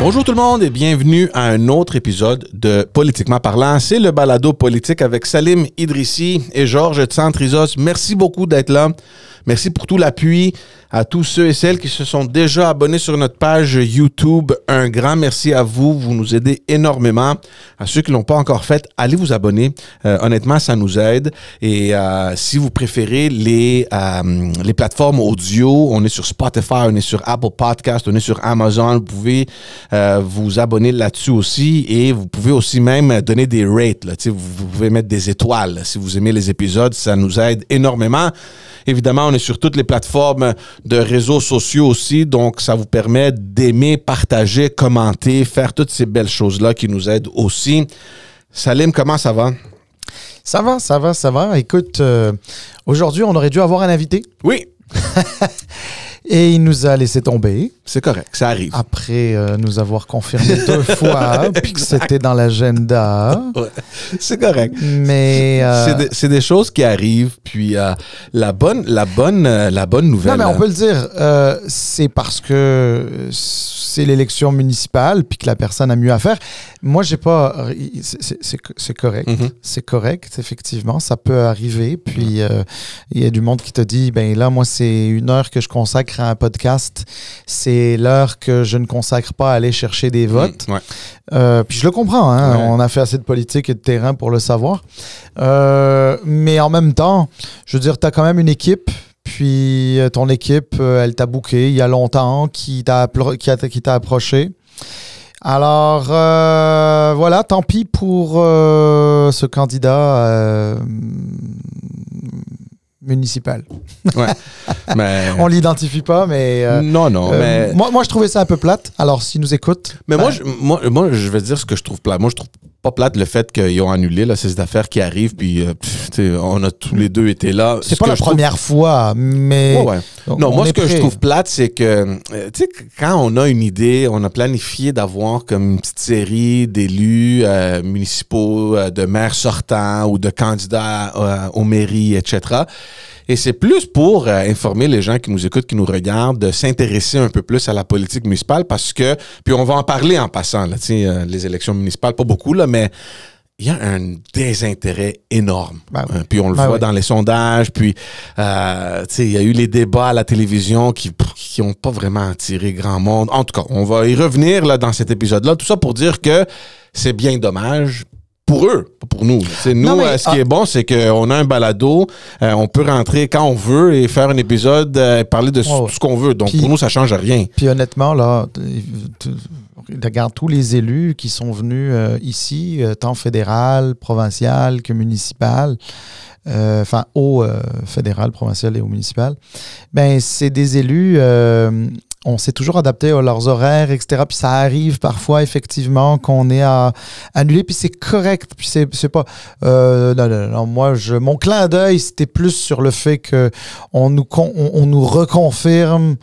Bonjour tout le monde et bienvenue à un autre épisode de Politiquement parlant. C'est le balado politique avec Salim Idrissi et Georges Tsantrizos. Merci beaucoup d'être là. Merci pour tout l'appui à tous ceux et celles qui se sont déjà abonnés sur notre page YouTube. Un grand merci à vous. Vous nous aidez énormément. À ceux qui ne l'ont pas encore fait, allez vous abonner. Honnêtement, ça nous aide. Et si vous préférez les plateformes audio, on est sur Spotify, on est sur Apple Podcast, on est sur Amazon. Vous pouvez vous abonner là-dessus aussi. Et vous pouvez aussi même donner des rates. Là. Vous pouvez mettre des étoiles. Là. Si vous aimez les épisodes, ça nous aide énormément. Évidemment, on est sur toutes les plateformes de réseaux sociaux aussi, donc ça vous permet d'aimer, partager, commenter, faire toutes ces belles choses-là qui nous aident aussi. Salim, comment ça va? Ça va. Écoute, aujourd'hui, on aurait dû avoir un invité. Oui. Et il nous a laissé tomber. C'est correct, ça arrive. Après nous avoir confirmé 2 fois, puis que c'était dans l'agenda. Ouais, c'est correct. Mais c'est des choses qui arrivent. Puis la bonne nouvelle. Non, mais on peut le dire. C'est parce que c'est l'élection municipale, puis que la personne a mieux à faire. Moi, j'ai pas. C'est correct. Mm-hmm. C'est correct, effectivement. Ça peut arriver. Puis il y a du monde qui te dit, ben là, moi, c'est 1 heure que je consacre à un podcast. C'est l'heure que je ne consacre pas à aller chercher des votes. Ouais. Puis je le comprends, hein? Ouais. On a fait assez de politique et de terrain pour le savoir. Mais en même temps, je veux dire, tu as quand même une équipe, puis ton équipe, elle t'a booké il y a longtemps, qui t'a approché. Alors, voilà, tant pis pour ce candidat municipal. Ouais. Mais... On l'identifie pas, mais... Non, mais... Moi, je trouvais ça un peu plate. Alors, s'il nous écoute... Mais moi, je vais dire ce que je trouve plate. Moi, je trouve pas plate le fait qu'ils ont annulé là, ces affaires qui arrivent, puis on a tous les deux été là. C'est pas la première fois, mais... Ouais. Non, moi, ce que je trouve plate, c'est que, quand on a une idée, on a planifié d'avoir comme une petite série d'élus municipaux, de maires sortants ou de candidats aux mairies, etc., et c'est plus pour informer les gens qui nous écoutent, qui nous regardent, de s'intéresser un peu plus à la politique municipale parce que, puis on va en parler en passant, là, les élections municipales, pas beaucoup, là, mais il y a un désintérêt énorme. Puis on le voit dans les sondages, puis il y a eu les débats à la télévision qui n'ont pas vraiment attiré grand monde. En tout cas, on va y revenir là, dans cet épisode-là. Tout ça pour dire que c'est bien dommage. Pour eux, pas pour nous. Ce qui est bon, c'est qu'on a un balado, on peut rentrer quand on veut et faire un épisode, parler de tout ce qu'on veut. Donc, pour nous, ça ne change rien. Puis honnêtement, là, regarde tous les élus qui sont venus ici, tant fédéral, provincial que municipal, au fédéral, provincial et au municipal, ben c'est des élus... on s'est toujours adapté à leurs horaires, etc. Puis ça arrive parfois, effectivement, qu'on ait à annuler. Puis c'est correct. Puis c'est pas... non. Moi, mon clin d'œil, c'était plus sur le fait qu'on nous reconfirme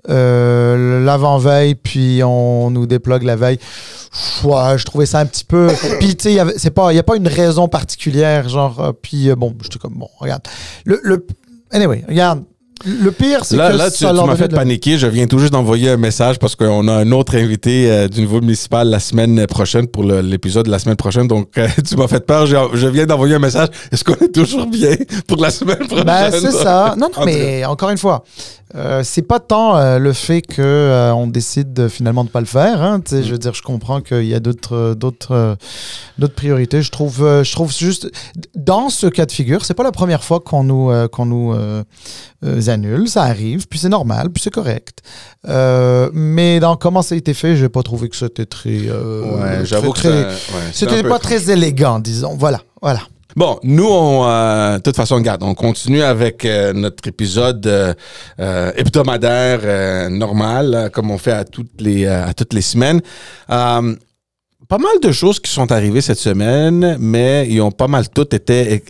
l'avant-veille, puis on nous déplogue la veille. Ouais, je trouvais ça un petit peu... Puis, tu sais, il n'y a pas une raison particulière, genre... Puis, j'étais comme, regarde. Anyway, regarde. Le pire, c'est que là, tu m'as fait paniquer. Je viens tout juste d'envoyer un message parce qu'on a un autre invité du niveau municipal la semaine prochaine pour l'épisode de la semaine prochaine. Donc, tu m'as fait peur. Je viens d'envoyer un message. Est-ce qu'on est toujours bien pour la semaine prochaine? Ben, c'est ça. Non, mais encore une fois, c'est pas tant le fait qu'on décide finalement de pas le faire. Hein. Je veux dire, je comprends qu'il y a d'autres priorités. Je trouve juste, dans ce cas de figure, c'est pas la première fois qu'on nous annule, ça arrive, puis c'est normal, puis c'est correct. Mais dans comment ça a été fait, j'ai pas trouvé que c'était très... j'avoue que c'était pas très élégant, disons. Voilà. Bon, nous, de toute façon, regarde, on continue avec notre épisode hebdomadaire normal, comme on fait à toutes les semaines. pas mal de choses qui sont arrivées cette semaine, mais ils ont pas mal toutes été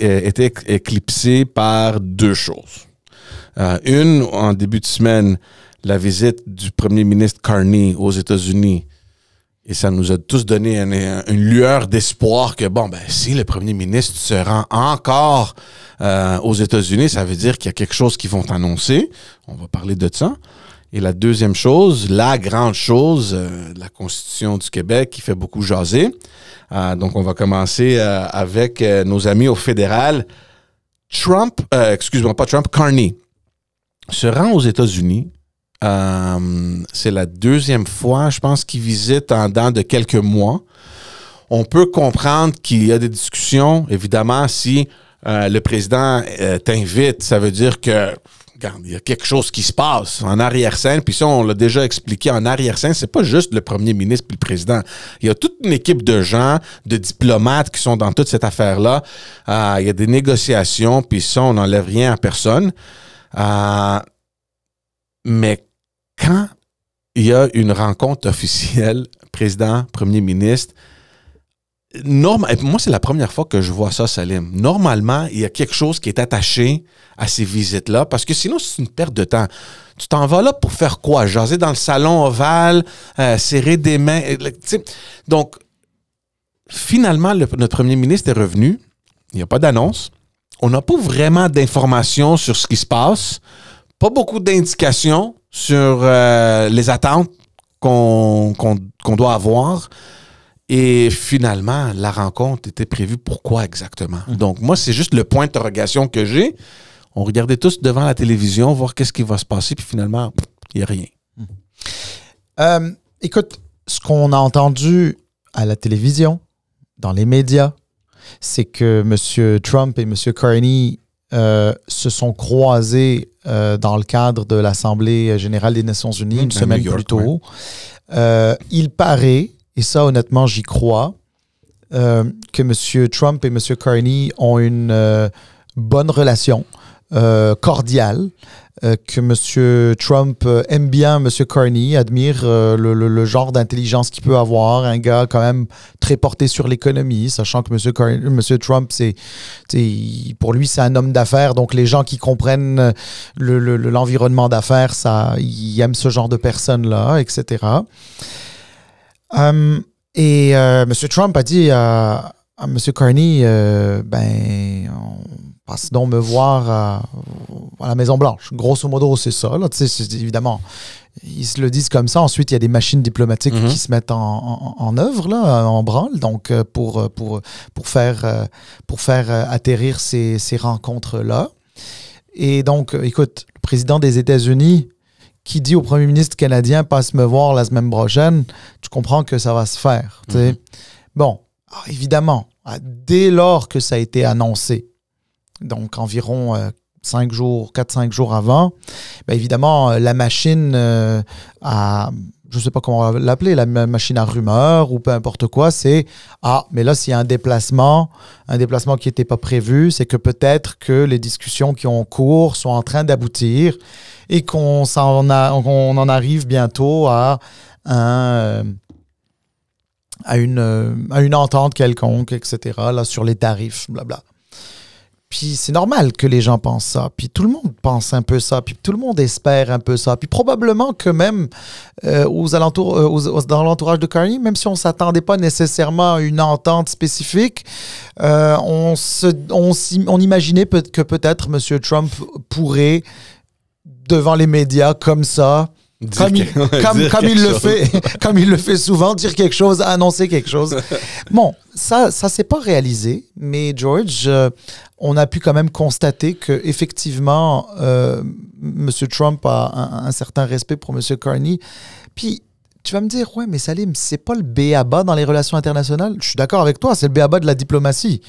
éclipsées par deux choses. Une, en début de semaine, la visite du premier ministre Carney aux États-Unis. Et ça nous a tous donné une lueur d'espoir que, si le premier ministre se rend encore aux États-Unis, ça veut dire qu'il y a quelque chose qu'ils vont annoncer. On va parler de ça. Et la deuxième chose, la grande chose, la Constitution du Québec qui fait beaucoup jaser. Donc, on va commencer avec nos amis au fédéral. Carney se rend aux États-Unis. C'est la deuxième fois, je pense, qu'il visite en dedans de quelques mois. On peut comprendre qu'il y a des discussions. Évidemment, si le président t'invite, ça veut dire que regarde, il y a quelque chose qui se passe en arrière-scène. Puis ça, on l'a déjà expliqué, en arrière-scène, c'est pas juste le premier ministre puis le président. Il y a toute une équipe de gens, de diplomates qui sont dans toute cette affaire-là. Il y a des négociations, puis ça, on n'enlève rien à personne. Mais quand il y a une rencontre officielle, président, premier ministre, moi, c'est la première fois que je vois ça, Salim. Normalement, il y a quelque chose qui est attaché à ces visites-là, parce que sinon, c'est une perte de temps. Tu t'en vas là pour faire quoi? Jaser dans le salon ovale, serrer des mains. Donc, finalement, notre premier ministre est revenu. Il n'y a pas d'annonce. On n'a pas vraiment d'informations sur ce qui se passe. Pas beaucoup d'indications sur les attentes qu'on doit avoir. Et finalement, la rencontre était prévue pour quoi exactement? Donc, moi, c'est juste le point d'interrogation que j'ai. On regardait tous devant la télévision, voir qu'est-ce qui va se passer, puis finalement, il n'y a rien. Écoute, ce qu'on a entendu à la télévision, dans les médias, c'est que M. Trump et M. Carney se sont croisés dans le cadre de l'Assemblée générale des Nations Unies une semaine plus tôt. Ouais. Il paraît, et ça honnêtement j'y crois, que M. Trump et M. Carney ont une bonne relation, cordiale, que M. Trump aime bien M. Carney, admire le genre d'intelligence qu'il peut avoir, un gars quand même très porté sur l'économie, sachant que M. Trump, pour lui, c'est un homme d'affaires, donc les gens qui comprennent l'environnement d'affaires, ils aiment ce genre de personnes-là, etc. Et M. Trump a dit à M. Carney, passe donc me voir à la Maison-Blanche. Grosso modo, c'est ça. Là. Évidemment, ils se le disent comme ça. Ensuite, il y a des machines diplomatiques qui se mettent en œuvre, là, en branle, donc pour faire atterrir ces rencontres-là. Et donc, écoute, le président des États-Unis qui dit au premier ministre canadien « passe me voir la semaine prochaine », tu comprends que ça va se faire. Bon, alors, évidemment, dès lors que ça a été annoncé, donc environ 4-5 jours avant, évidemment, la machine je ne sais pas comment on va l'appeler, la machine à rumeurs ou peu importe quoi, c'est « Ah, mais là, s'il y a un déplacement qui n'était pas prévu, c'est que peut-être que les discussions qui ont cours sont en train d'aboutir et qu'on en arrive bientôt à une entente quelconque, etc., là, sur les tarifs, blabla. » Puis c'est normal que les gens pensent ça. Puis tout le monde pense un peu ça. Puis tout le monde espère un peu ça. Puis probablement que même dans l'entourage de Carney, même si on ne s'attendait pas nécessairement à une entente spécifique, on imaginait que peut-être M. Trump pourrait, devant les médias comme ça, comme il le fait souvent, dire quelque chose, annoncer quelque chose. Bon, ça s'est pas réalisé, mais George, on a pu quand même constater que effectivement, M. Trump a un certain respect pour M. Carney. Puis tu vas me dire, ouais, mais Salim, c'est pas le b.a.-ba dans les relations internationales. Je suis d'accord avec toi, c'est le b.a.-ba de la diplomatie.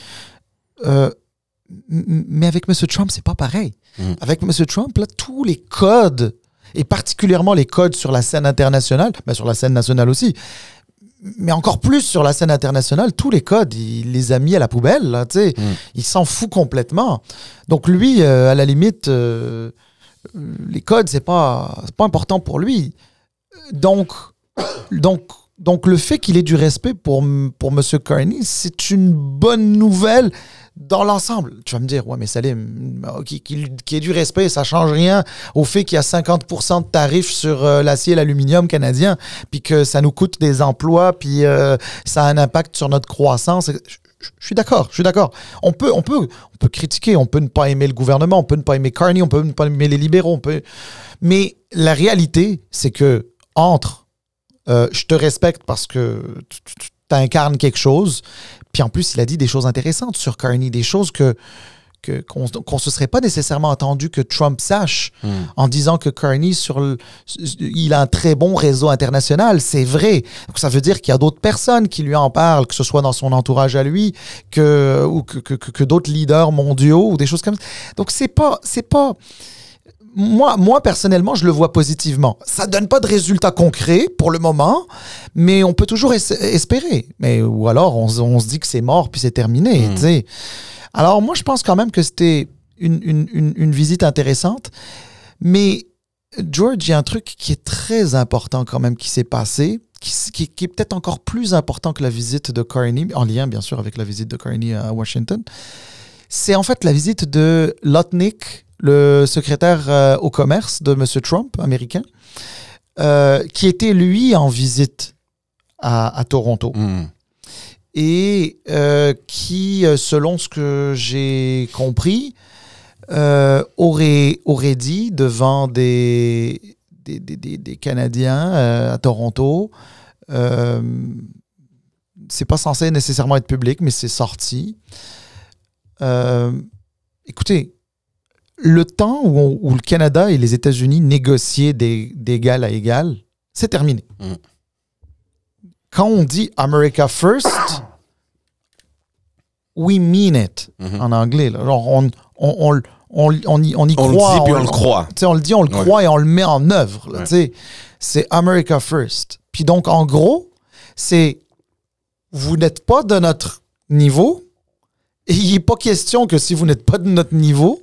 Mais avec M. Trump, c'est pas pareil. Avec M. Trump, là, tous les codes, et particulièrement les codes sur la scène internationale, sur la scène nationale aussi, mais encore plus sur la scène internationale, tous les codes, il les a mis à la poubelle, là, il s'en fout complètement. Donc lui, à la limite, les codes, c'est pas important pour lui. Donc Donc, le fait qu'il ait du respect pour M. Carney, c'est une bonne nouvelle dans l'ensemble. Tu vas me dire, ouais, mais Salim, qu'il ait du respect, ça ne change rien au fait qu'il y a 50% de tarifs sur l'acier et l'aluminium canadien, puis que ça nous coûte des emplois, puis ça a un impact sur notre croissance. Je suis d'accord. On peut critiquer, on peut ne pas aimer le gouvernement, on peut ne pas aimer Carney, on peut ne pas aimer les libéraux, mais la réalité, c'est que je te respecte parce que tu incarnes quelque chose. Puis en plus, il a dit des choses intéressantes sur Carney, des choses qu'on ne se serait pas nécessairement attendu que Trump sache en disant que Carney, il a un très bon réseau international. C'est vrai. Donc, ça veut dire qu'il y a d'autres personnes qui lui en parlent, que ce soit dans son entourage à lui, ou que d'autres leaders mondiaux ou des choses comme ça. Donc, c'est pas moi, personnellement, je le vois positivement. Ça ne donne pas de résultats concrets pour le moment, mais on peut toujours espérer. Ou alors, on se dit que c'est mort puis c'est terminé. T'sais. Alors, moi, je pense quand même que c'était une visite intéressante. Mais, George, il y a un truc qui est très important quand même qui s'est passé, qui est peut-être encore plus important que la visite de Carney, en lien, bien sûr, avec la visite de Carney à Washington. C'est en fait la visite de Lutnick, le secrétaire au commerce de M. Trump, américain, qui était, lui, en visite à Toronto. Et qui, selon ce que j'ai compris, aurait dit devant des Canadiens à Toronto, c'est pas censé nécessairement être public, mais c'est sorti. Écoutez, le temps où le Canada et les États-Unis négociaient d'égal à égal, c'est terminé. Quand on dit America First, we mean it, en anglais. Là. Genre on y croit. On le dit puis on le croit. On le dit, on le croit et on le met en œuvre. Là, c'est America First. Puis donc, en gros, c'est vous n'êtes pas de notre niveau et il n'est pas question que si vous n'êtes pas de notre niveau,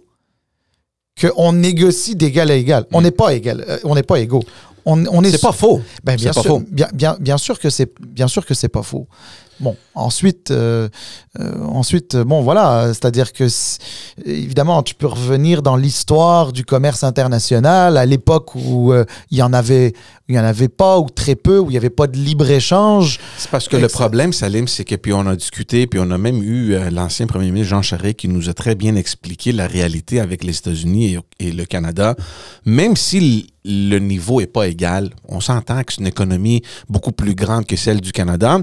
qu'on négocie d'égal à égal. On n'est pas égal, on n'est pas égaux. C'est pas faux. Ben, bien sûr que c'est pas faux. Bon, ensuite, bon, voilà, c'est-à-dire que, évidemment, tu peux revenir dans l'histoire du commerce international à l'époque où il y en avait pas, ou très peu, où il n'y avait pas de libre-échange. C'est parce que le problème, Salim, c'est que, puis on a discuté, puis on a même eu l'ancien premier ministre Jean Charest qui nous a très bien expliqué la réalité avec les États-Unis et le Canada. Même si le niveau n'est pas égal, on s'entend que c'est une économie beaucoup plus grande que celle du Canada.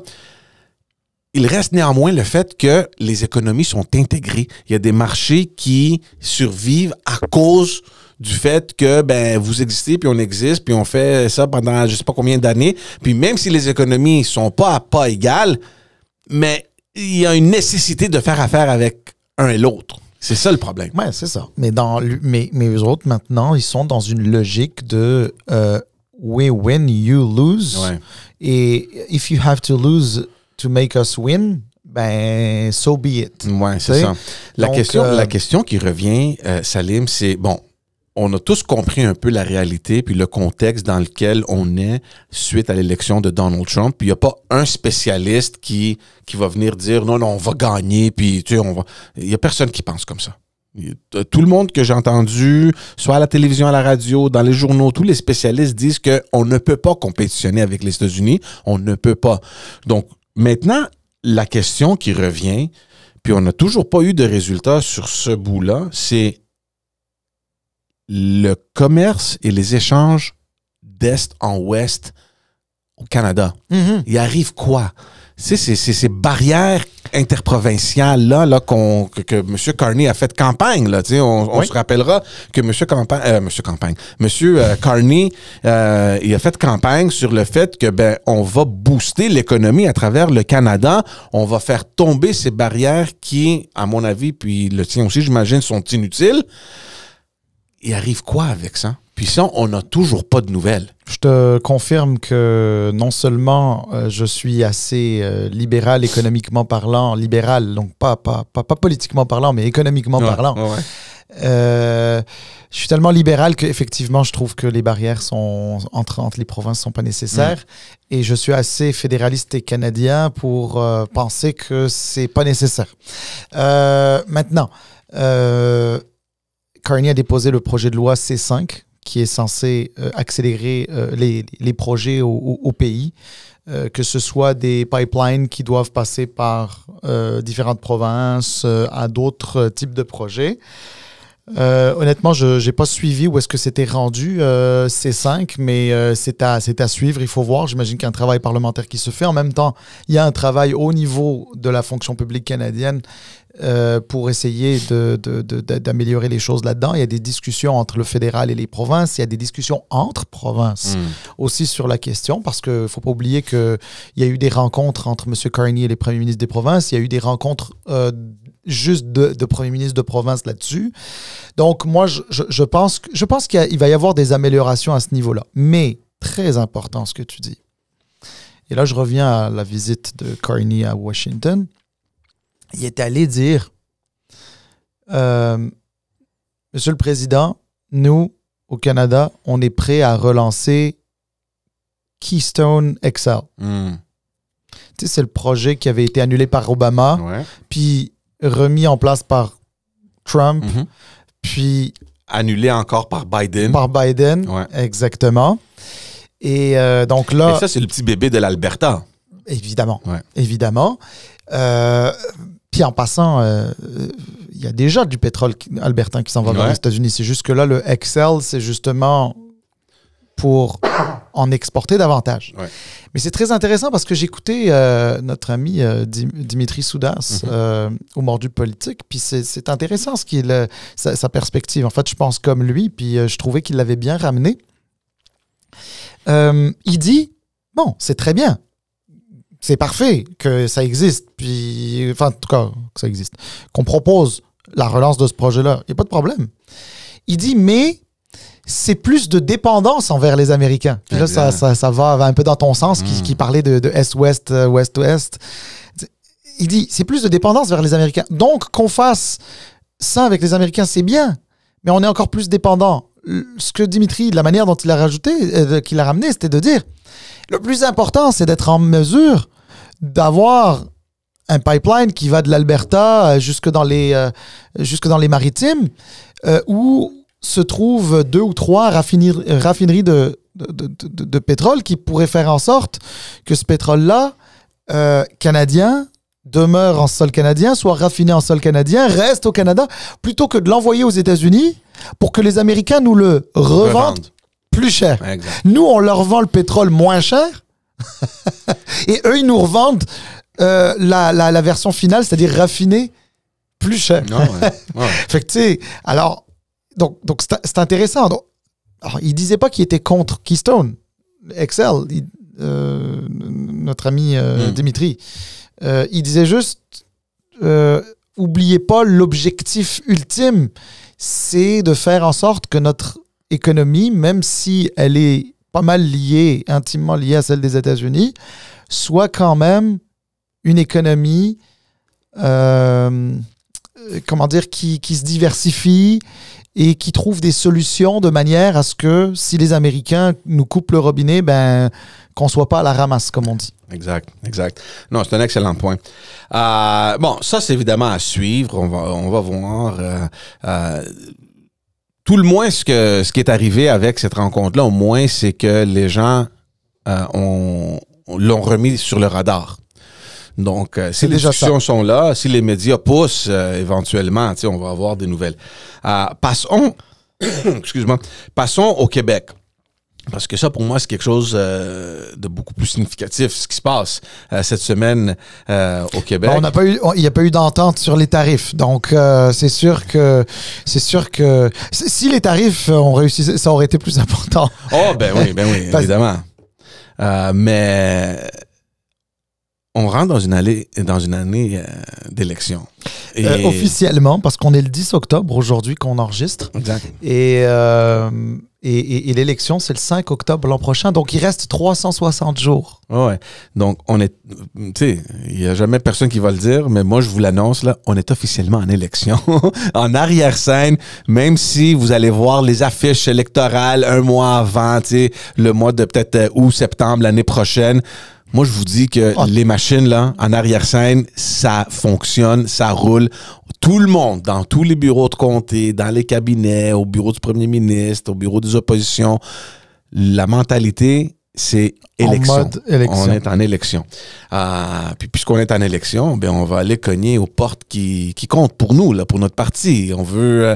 Il reste néanmoins le fait que les économies sont intégrées. Il y a des marchés qui survivent à cause du fait que vous existez, puis on existe, puis on fait ça pendant je ne sais pas combien d'années. Puis même si les économies ne sont pas à pas égales, mais il y a une nécessité de faire affaire avec un et l'autre. C'est ça le problème. Oui, c'est ça. Mais eux autres, maintenant, ils sont dans une logique de we win, you lose. Ouais. Et if you have to lose to make us win, so be it. Oui, c'est ça. La question qui revient, Salim, c'est, bon, on a tous compris un peu la réalité puis le contexte dans lequel on est suite à l'élection de Donald Trump. Puis il n'y a pas un spécialiste qui va venir dire non, on va gagner, puis tu sais, il n'y a personne qui pense comme ça. Tout le monde que j'ai entendu, soit à la télévision, à la radio, dans les journaux, tous les spécialistes disent qu'on ne peut pas compétitionner avec les États-Unis. On ne peut pas. Donc, maintenant, la question qui revient, puis on n'a toujours pas eu de résultat sur ce bout-là, c'est le commerce et les échanges d'Est en Ouest au Canada. Il arrive quoi? C'est ces barrières interprovinciales-là que M. Carney a fait campagne. Là, on se rappellera que M. Carney il a fait campagne sur le fait que on va booster l'économie à travers le Canada. On va faire tomber ces barrières qui, à mon avis, puis le tien aussi, j'imagine, sont inutiles. Il arrive quoi avec ça? Puis ça, on n'a toujours pas de nouvelles. Je te confirme que non seulement je suis assez libéral économiquement parlant, libéral, donc pas politiquement parlant, mais économiquement parlant. Je suis tellement libéral qu'effectivement, je trouve que les barrières entre les provinces ne sont pas nécessaires. Et je suis assez fédéraliste et canadien pour penser que c'est pas nécessaire. Maintenant, Carney a déposé le projet de loi C5 qui est censé accélérer les projets au pays. Que ce soit des pipelines qui doivent passer par différentes provinces à d'autres types de projets. Honnêtement, je n'ai pas suivi où est-ce que c'était rendu C5, mais c'est à suivre, il faut voir. J'imagine qu'il y a un travail parlementaire qui se fait. En même temps, il y a un travail au niveau de la fonction publique canadienne pour essayer d'améliorer les choses là-dedans. Il y a des discussions entre le fédéral et les provinces. Il y a des discussions entre provinces aussi sur la question, parce qu'il ne faut pas oublier qu'il y a eu des rencontres entre M. Carney et les premiers ministres des provinces. Il y a eu des rencontres juste de premiers ministres de province là-dessus. Donc, moi, je pense qu'il va y avoir des améliorations à ce niveau-là. Mais, très important ce que tu dis. Et là, je reviens à la visite de Carney à Washington. Il est allé dire, Monsieur le Président, nous, au Canada, on est prêt à relancer Keystone XL. Tu sais, c'est le projet qui avait été annulé par Obama, puis remis en place par Trump, puis... Annulé encore par Biden. Par Biden, exactement. Et donc là... Et ça, c'est le petit bébé de l'Alberta. Évidemment, évidemment. Puis en passant, il y a déjà du pétrole albertain qui s'en va vers les États-Unis. C'est juste que là, le XL, c'est justement pour en exporter davantage. Mais c'est très intéressant parce que j'écoutais notre ami Dimitri Soudas au Mordu Politique, puis c'est intéressant sa perspective. En fait, je pense comme lui, puis je trouvais qu'il l'avait bien ramené. Il dit, bon, c'est très bien. C'est parfait que ça existe, puis, enfin, en tout cas, que ça existe, qu'on propose la relance de ce projet-là. Il n'y a pas de problème. Il dit, mais c'est plus de dépendance envers les Américains. Puis là, ça va un peu dans ton sens, qui parlait de Est-Ouest, Ouest-Ouest. Il dit, c'est plus de dépendance vers les Américains. Donc, qu'on fasse ça avec les Américains, c'est bien, mais on est encore plus dépendant. Ce que Dimitri, la manière dont il a rajouté, qu'il a ramené, c'était de dire, le plus important, c'est d'être en mesure d'avoir un pipeline qui va de l'Alberta jusque dans les maritimes, où se trouvent 2 ou 3 raffineries de pétrole qui pourraient faire en sorte que ce pétrole-là, canadien, demeure en sol canadien, soit raffiné en sol canadien, reste au Canada, plutôt que de l'envoyer aux États-Unis pour que les Américains nous le revendent plus cher. Exact. Nous, on leur vend le pétrole moins cher et eux, ils nous revendent la version finale, c'est-à-dire raffinée, plus cher. Fait que, tu sais, alors, donc c'est intéressant. Donc, alors, il disait pas qu'il était contre Keystone XL, notre ami Dimitri. Il disait juste, oubliez pas, l'objectif ultime, c'est de faire en sorte que notre économie, même si elle est pas mal liée, intimement liée à celle des États-Unis, soit quand même une économie, comment dire, qui se diversifie et qui trouve des solutions de manière à ce que si les Américains nous coupent le robinet, ben, qu'on ne soit pas à la ramasse, comme on dit. Exact. Non, c'est un excellent point. Bon, ça, c'est évidemment à suivre. On va voir. Tout le moins, ce qui est arrivé avec cette rencontre-là, au moins, c'est que les gens l'ont remis sur le radar. Donc, si les discussions sont là, si les médias poussent, éventuellement, on va avoir des nouvelles. Passons au Québec. Parce que ça, pour moi, c'est quelque chose de beaucoup plus significatif, ce qui se passe cette semaine au Québec. Bon, il n'y a pas eu d'entente sur les tarifs. Donc, c'est sûr que si les tarifs ont réussi, ça aurait été plus important. Oh, ben oui, évidemment. Mais on rentre dans une année d'élection. Officiellement, parce qu'on est le 10 octobre aujourd'hui qu'on enregistre. Exact. Et l'élection, c'est le 5 octobre l'an prochain. Donc, il reste 360 jours. Ouais. Donc, tu sais, il n'y a jamais personne qui va le dire, mais moi, je vous l'annonce, là, on est officiellement en élection. En arrière-scène, même si vous allez voir les affiches électorales un mois avant, tu sais, le mois de peut-être août, septembre, l'année prochaine. Moi, je vous dis que les machines, là, en arrière-scène, ça fonctionne, ça roule. Tout le monde, dans tous les bureaux de comté, dans les cabinets, au bureau du premier ministre, au bureau des oppositions, la mentalité, c'est élection. En mode élection. On est en élection. Puis puisqu'on est en élection, ben on va aller cogner aux portes qui comptent pour nous, là, pour notre parti. On veut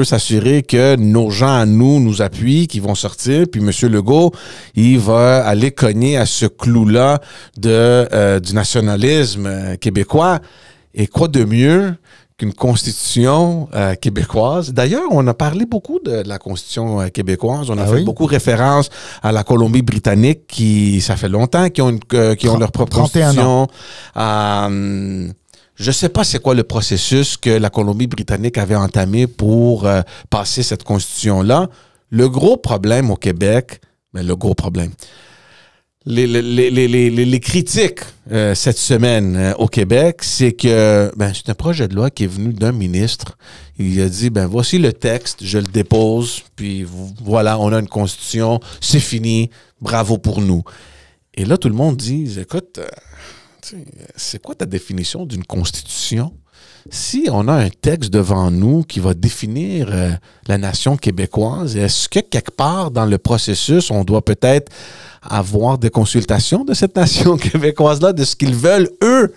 s'assurer que nos gens à nous appuient, qui vont sortir. Puis M. Legault, il va aller cogner à ce clou-là du nationalisme québécois. Et quoi de mieux qu'une constitution québécoise. D'ailleurs, on a parlé beaucoup de la constitution québécoise. On a fait beaucoup référence à la Colombie-Britannique qui, ça fait longtemps qu'ils ont leur propre constitution. Je sais pas c'est quoi le processus que la Colombie-Britannique avait entamé pour passer cette constitution-là. Le gros problème au Québec, les critiques cette semaine au Québec, c'est que c'est un projet de loi qui est venu d'un ministre. Il a dit, voici le texte, je le dépose, puis voilà, on a une constitution, c'est fini, bravo pour nous. Et là, tout le monde dit, écoute, c'est quoi ta définition d'une constitution? Si on a un texte devant nous qui va définir la nation québécoise, est-ce que quelque part dans le processus, on doit peut-être avoir des consultations de cette nation québécoise-là, de ce qu'ils veulent, eux,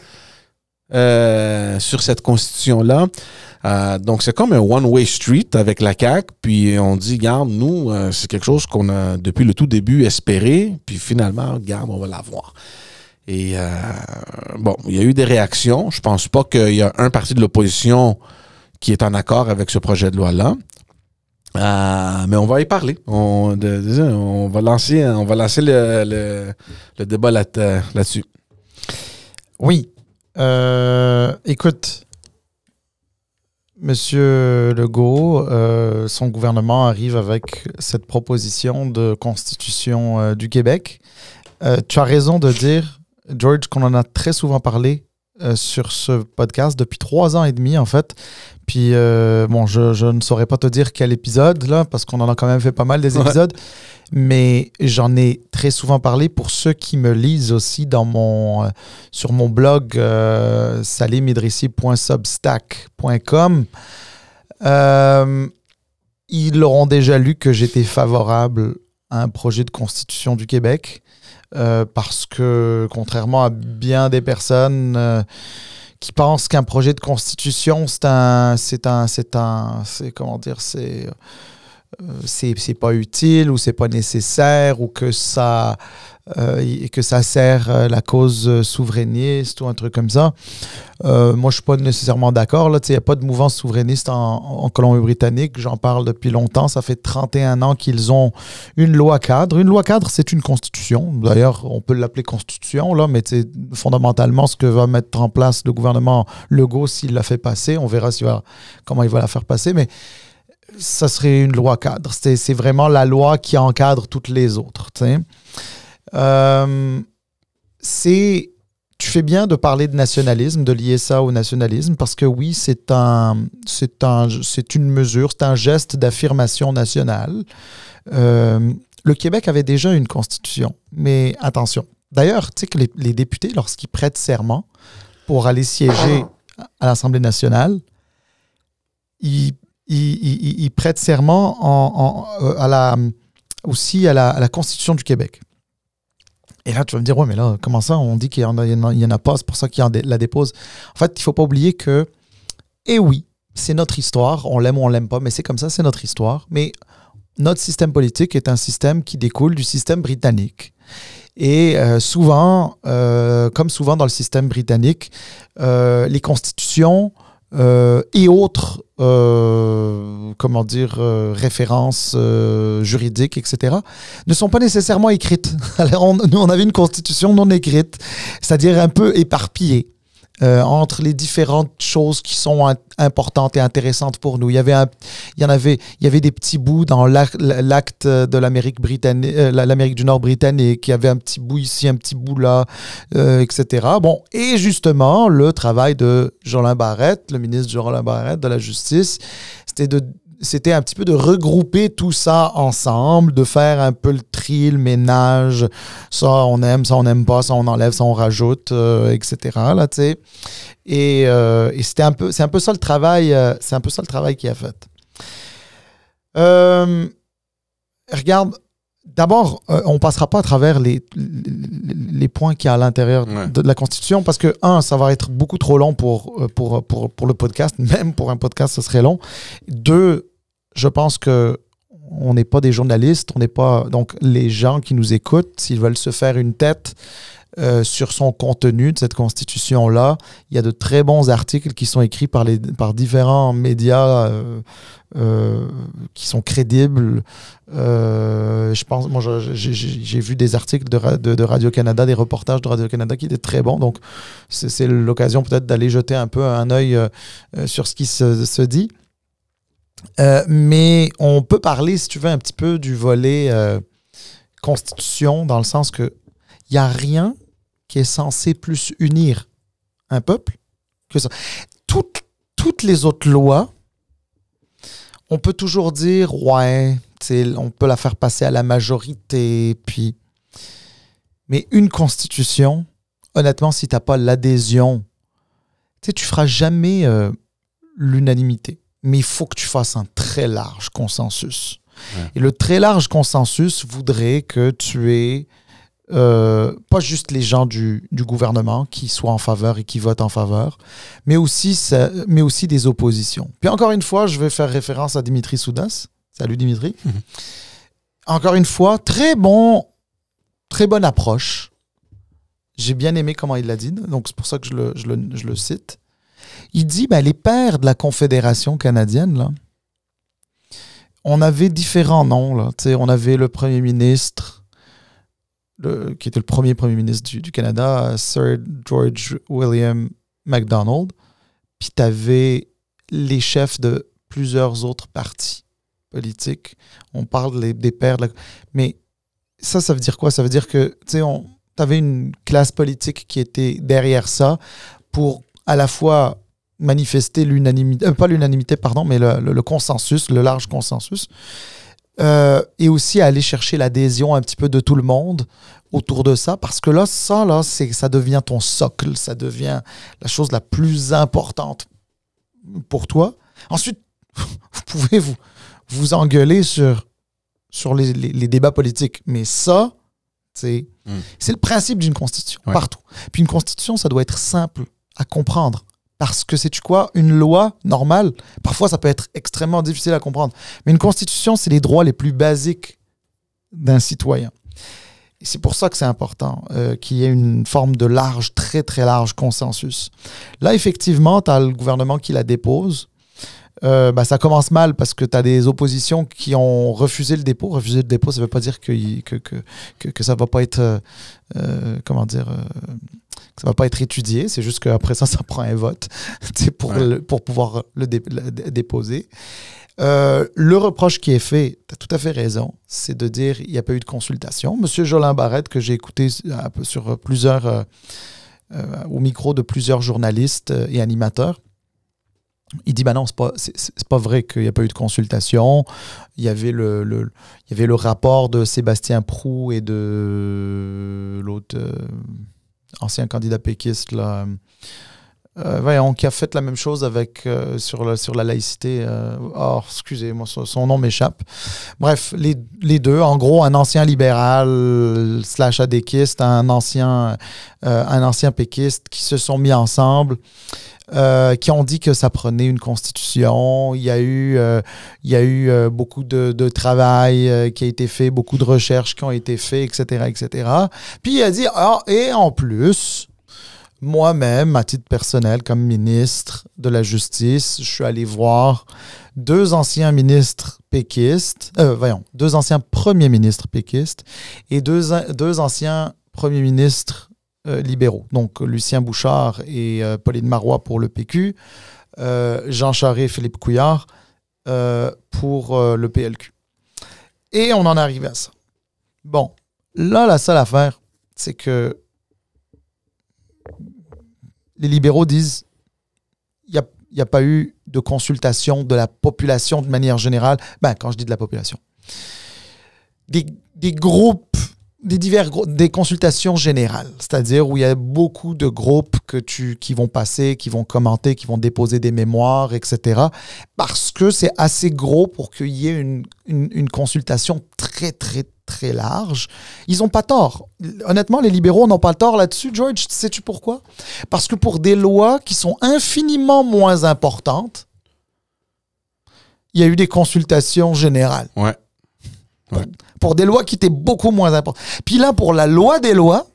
sur cette constitution-là? Donc, c'est comme un one-way street avec la CAQ, puis on dit, regarde, nous, c'est quelque chose qu'on a, depuis le tout début, espéré, puis finalement, regarde, on va l'avoir. Et il y a eu des réactions. Je pense pas qu'il y a un parti de l'opposition qui est en accord avec ce projet de loi-là. Mais on va y parler. On va lancer le débat là-dessus. Oui. Écoute, Monsieur Legault, son gouvernement arrive avec cette proposition de constitution du Québec. Tu as raison de dire, George, qu'on en a très souvent parlé sur ce podcast depuis 3 ans et demi, en fait. Puis, je ne saurais pas te dire quel épisode, là, parce qu'on en a quand même fait pas mal des épisodes, mais j'en ai très souvent parlé pour ceux qui me lisent aussi sur mon blog salimidrissi.substack.com. Ils auront déjà lu que j'étais favorable à un projet de constitution du Québec. Parce que, contrairement à bien des personnes qui pensent qu'un projet de constitution, c'est pas utile ou c'est pas nécessaire ou que ça sert la cause souverainiste ou un truc comme ça. Moi, je suis pas nécessairement d'accord. Il n'y a pas de mouvance souverainiste en Colombie-Britannique. J'en parle depuis longtemps. Ça fait 31 ans qu'ils ont une loi cadre. Une loi cadre, c'est une constitution. D'ailleurs, on peut l'appeler constitution, là, mais fondamentalement, ce que va mettre en place le gouvernement Legault s'il la fait passer, on verra comment il va la faire passer, mais ça serait une loi cadre. C'est vraiment la loi qui encadre toutes les autres. Tu fais bien de parler de nationalisme, de lier ça au nationalisme, parce que oui, c'est une mesure, c'est un geste d'affirmation nationale. Le Québec avait déjà une constitution, mais attention. D'ailleurs, tu sais que les députés, lorsqu'ils prêtent serment pour aller siéger à l'Assemblée nationale, ils prêtent serment aussi à la Constitution du Québec. Et là, tu vas me dire, ouais, mais là, comment ça? On dit qu'il n'y en a pas, c'est pour ça qu'il la dépose. En fait, il ne faut pas oublier que, oui, c'est notre histoire, on l'aime ou on ne l'aime pas, mais c'est comme ça, c'est notre histoire. Mais notre système politique est un système qui découle du système britannique. Et souvent, comme souvent dans le système britannique, les constitutions et autres références juridiques, etc., ne sont pas nécessairement écrites. Alors, nous, on avait une constitution non écrite, c'est-à-dire un peu éparpillée. Entre les différentes choses qui sont importantes et intéressantes pour nous. Il y avait des petits bouts dans l'acte de l'Amérique du Nord britannique, il y avait un petit bout ici, un petit bout là, etc. Bon, et justement, le travail de Jolin Barrette, le ministre Jolin Barrette de la Justice, c'était un petit peu de regrouper tout ça ensemble, de faire un peu le tri, le ménage. Ça, on n'aime pas, ça, on enlève, ça, on rajoute, etc. Là, tu sais. Et c'est un peu ça le travail, qu'il a fait. Regarde, d'abord, on ne passera pas à travers les points qu'il y a à l'intérieur de la Constitution parce que, ça va être beaucoup trop long pour le podcast. Même pour un podcast, ce serait long. 2, je pense que on n'est pas des journalistes, on n'est pas... Donc, les gens qui nous écoutent, s'ils veulent se faire une tête sur son contenu de cette Constitution-là, il y a de très bons articles qui sont écrits par différents médias qui sont crédibles. Je pense, moi, j'ai vu des articles de Radio-Canada, des reportages de Radio-Canada qui étaient très bons. Donc, c'est l'occasion peut-être d'aller jeter un peu un œil sur ce qui se dit. Mais on peut parler, si tu veux, un petit peu du volet Constitution, dans le sens que il n'y a rien qui est censé plus unir un peuple que ça. Toutes les autres lois, on peut toujours dire, ouais, on peut la faire passer à la majorité, mais une Constitution, honnêtement, si tu n'as pas l'adhésion, tu ne feras jamais l'unanimité. Mais il faut que tu fasses un très large consensus. Ouais. Et le très large consensus voudrait que tu aies pas juste les gens du gouvernement qui soient en faveur et qui votent en faveur, mais aussi des oppositions. Puis encore une fois, je vais faire référence à Dimitri Soudas. Salut Dimitri. Encore une fois, très bonne approche. J'ai bien aimé comment il l'a dit, donc c'est pour ça que je le cite. Il dit, les pères de la Confédération canadienne, là, on avait différents noms. Là. On avait le premier ministre, qui était le premier premier ministre du Canada, Sir George William MacDonald. Puis tu avais les chefs de plusieurs autres partis politiques. On parle des pères de la... Mais ça veut dire quoi? Ça veut dire que tu avais une classe politique qui était derrière ça pour à la fois manifester l'unanimité, pas l'unanimité, pardon, mais le consensus, le large consensus, et aussi aller chercher l'adhésion un petit peu de tout le monde autour de ça, parce que là, ça devient ton socle, ça devient la chose la plus importante pour toi. Ensuite, vous pouvez vous engueuler sur les débats politiques, mais ça, c'est le principe d'une constitution, partout. Puis une constitution, ça doit être simple à comprendre. Parce que, sais-tu quoi, une loi normale, parfois ça peut être extrêmement difficile à comprendre. Mais une constitution, c'est les droits les plus basiques d'un citoyen. Et c'est pour ça que c'est important qu'il y ait une forme de très très large consensus. Là, effectivement, tu as le gouvernement qui la dépose. Ça commence mal parce que tu as des oppositions qui ont refusé le dépôt. Refuser le dépôt, ça ne veut pas dire que ça ne va pas être... ça va pas être étudié, c'est juste qu'après ça prend un vote pour pouvoir le déposer. Le reproche qui est fait, tu as tout à fait raison, c'est de dire qu'il n'y a pas eu de consultation. Monsieur Jolin Barrette, que j'ai écouté sur au micro de plusieurs journalistes et animateurs, il dit, non, c'est pas vrai qu'il n'y a pas eu de consultation. Il y avait le rapport de Sébastien Proulx et de l'autre... ancien candidat péquiste, là, qui a fait la même chose sur la laïcité. Excusez-moi, son nom m'échappe. Bref, les deux, en gros, un ancien libéral / adéquiste, un ancien péquiste qui se sont mis ensemble, qui ont dit que ça prenait une constitution. Il y a eu beaucoup de travail qui a été fait, beaucoup de recherches qui ont été faites, etc., etc. Puis il a dit, et en plus, moi-même, à titre personnel, comme ministre de la Justice, je suis allé voir 2 anciens ministres péquistes, deux anciens premiers ministres péquistes et deux anciens premiers ministres libéraux. Donc, Lucien Bouchard et Pauline Marois pour le PQ, Jean Charest et Philippe Couillard pour le PLQ. Et on en est arrivé à ça. Bon, là, la seule affaire, c'est que les libéraux disent il n'y a pas eu de consultation de la population de manière générale. Ben, quand je dis de la population, des groupes, des consultations générales, c'est-à-dire où il y a beaucoup de groupes qui vont passer, qui vont commenter, qui vont déposer des mémoires, etc. Parce que c'est assez gros pour qu'il y ait une consultation très, très, très large. Ils n'ont pas tort. Honnêtement, les libéraux n'ont pas tort là-dessus. George, sais-tu pourquoi? Parce que pour des lois qui sont infiniment moins importantes, il y a eu des consultations générales. Ouais. Pour des lois qui étaient beaucoup moins importantes. Puis là, pour la loi des lois,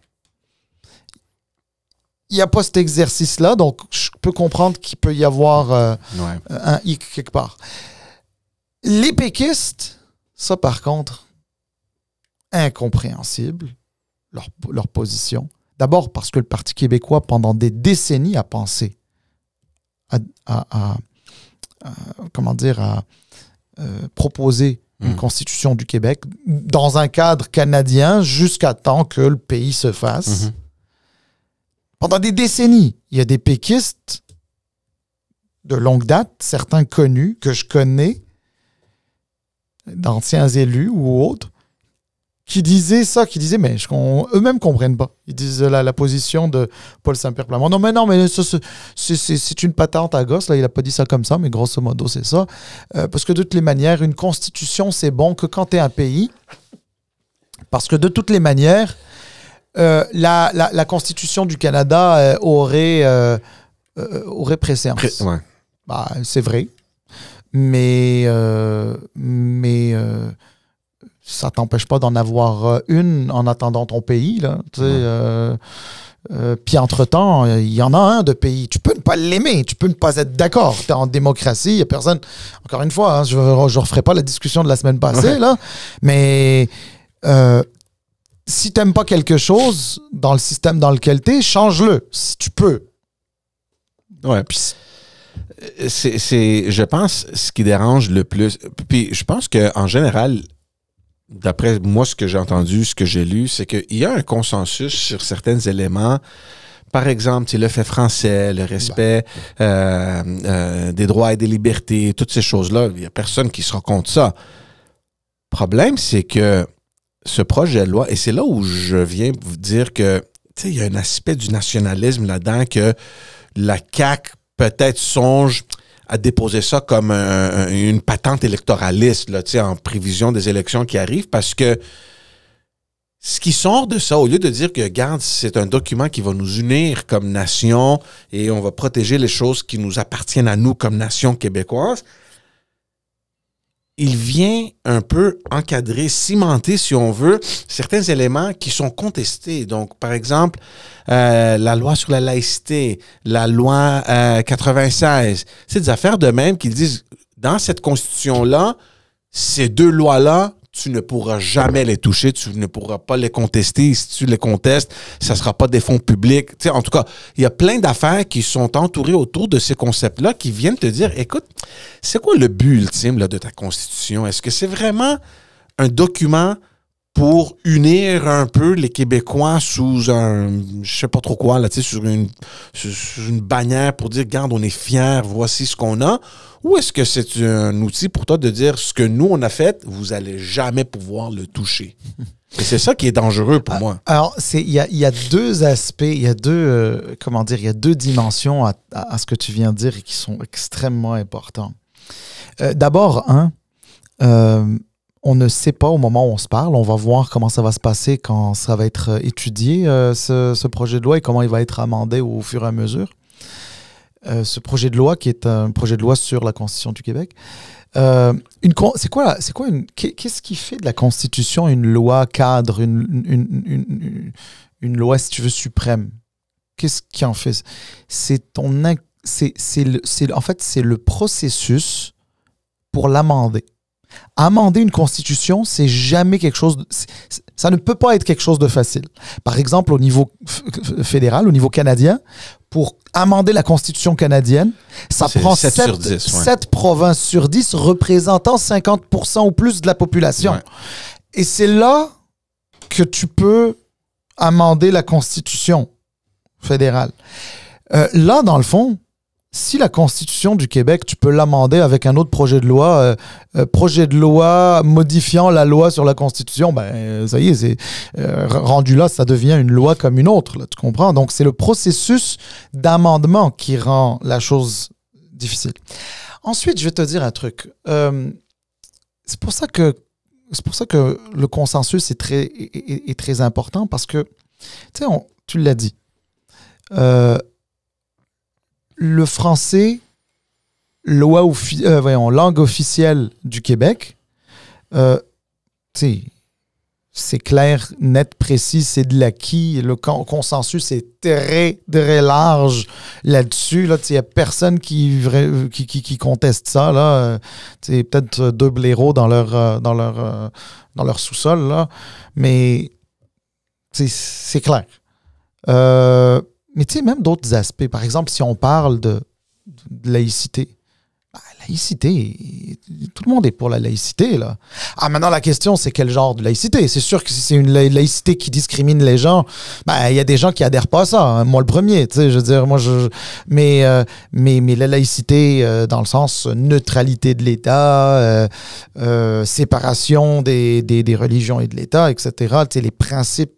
il n'y a pas cet exercice-là, donc je peux comprendre qu'il peut y avoir un hic quelque part. Les péquistes, ça par contre, incompréhensible, leur position. D'abord parce que le Parti québécois, pendant des décennies, a pensé à proposer une constitution du Québec dans un cadre canadien jusqu'à temps que le pays se fasse. Pendant des décennies, il y a des péquistes de longue date, certains connus, que je connais, d'anciens élus ou autres, qui disaient ça, mais eux-mêmes ne comprennent pas. Ils disent la position de Paul Saint-Pierre Plamondon. Non, mais ça, c'est une patente à gosse. Là, il n'a pas dit ça comme ça, mais grosso modo, c'est ça. Parce que de toutes les manières, une constitution, c'est bon que quand tu es un pays. Parce que de toutes les manières, la constitution du Canada aurait préséance. Ouais. Bah, c'est vrai. Mais ça t'empêche pas d'en avoir une en attendant ton pays, là. Puis entre-temps, il y en a un de pays. Tu peux ne pas l'aimer, tu peux ne pas être d'accord. Tu es en démocratie, il n'y a personne... Encore une fois, hein, je ne referai pas la discussion de la semaine passée, là, mais si tu n'aimes pas quelque chose dans le système dans lequel tu es, change-le, si tu peux. Ouais, puis c'est, je pense, ce qui dérange le plus. Puis je pense qu'en général, d'après moi, ce que j'ai entendu, ce que j'ai lu, c'est qu'il y a un consensus sur certains éléments. Par exemple, le fait français, le respect des droits et des libertés, toutes ces choses-là, il n'y a personne qui sera contre ça. Le problème, c'est que ce projet de loi, et c'est là où je viens vous dire que, il y a un aspect du nationalisme là-dedans que la CAQ peut-être songe à déposer ça comme une patente électoraliste là, en prévision des élections qui arrivent, parce que ce qui sort de ça, au lieu de dire que, regarde, c'est un document qui va nous unir comme nation et on va protéger les choses qui nous appartiennent à nous comme nation québécoise, il vient un peu encadrer, cimenter, si on veut, certains éléments qui sont contestés. Donc, par exemple, la loi sur la laïcité, la loi 96, c'est des affaires de même qui disent, dans cette constitution-là, ces deux lois-là, tu ne pourras jamais les toucher, tu ne pourras pas les contester. Si tu les contestes, ça ne sera pas des fonds publics. Tu sais, en tout cas, il y a plein d'affaires qui sont entourées autour de ces concepts-là qui viennent te dire, écoute, c'est quoi le but ultime là, de ta Constitution? Est-ce que c'est vraiment un document pour unir un peu les Québécois sous un, je sais pas trop quoi, là, tu sais, sur une bannière pour dire, regarde, on est fiers, voici ce qu'on a? Ou est-ce que c'est un outil pour toi de dire ce que nous, on a fait, vous allez jamais pouvoir le toucher? Et c'est ça qui est dangereux pour moi. Alors, il y a deux aspects, il y a deux, il y a deux dimensions à ce que tu viens de dire et qui sont extrêmement importants. D'abord, on ne sait pas au moment où on se parle. On va voir comment ça va se passer quand ça va être étudié, ce projet de loi, et comment il va être amendé au fur et à mesure. Ce projet de loi qui est un projet de loi sur la Constitution du Québec. Qu'est-ce qui fait de la Constitution une loi cadre, une loi, si tu veux, suprême? Qu'est-ce qui en fait? En fait, c'est le processus pour l'amender. Amender une constitution, c'est jamais quelque chose... ça ne peut pas être quelque chose de facile. Par exemple, au niveau fédéral, au niveau canadien, pour amender la constitution canadienne, ça prend 7 provinces sur 10 représentant 50% ou plus de la population. Ouais. Et c'est là que tu peux amender la constitution fédérale. Là, dans le fond, si la Constitution du Québec, tu peux l'amender avec un autre projet de loi modifiant la loi sur la Constitution, ben ça y est, c'est rendu là, ça devient une loi comme une autre, là, tu comprends? Donc, c'est le processus d'amendement qui rend la chose difficile. Ensuite, je vais te dire un truc. C'est pour ça que le consensus est très important parce que, tu sais, tu l'as dit, le français, langue officielle du Québec, c'est clair, net, précis, c'est de l'acquis. Le consensus est très, très large là-dessus. Là, il n'y a personne qui conteste ça. Là. Peut-être 2 blaireaux dans leur sous-sol, là. Mais c'est clair. Mais tu sais, même d'autres aspects. Par exemple, si on parle de laïcité, laïcité, tout le monde est pour la laïcité, là. Ah, maintenant, la question, c'est quel genre de laïcité? C'est sûr que si c'est une laïcité qui discrimine les gens, il y a des gens qui adhèrent pas à ça. Hein. Moi, le premier, tu sais, je veux dire, mais la laïcité, dans le sens neutralité de l'État, séparation des religions et de l'État, etc., tu sais, les principes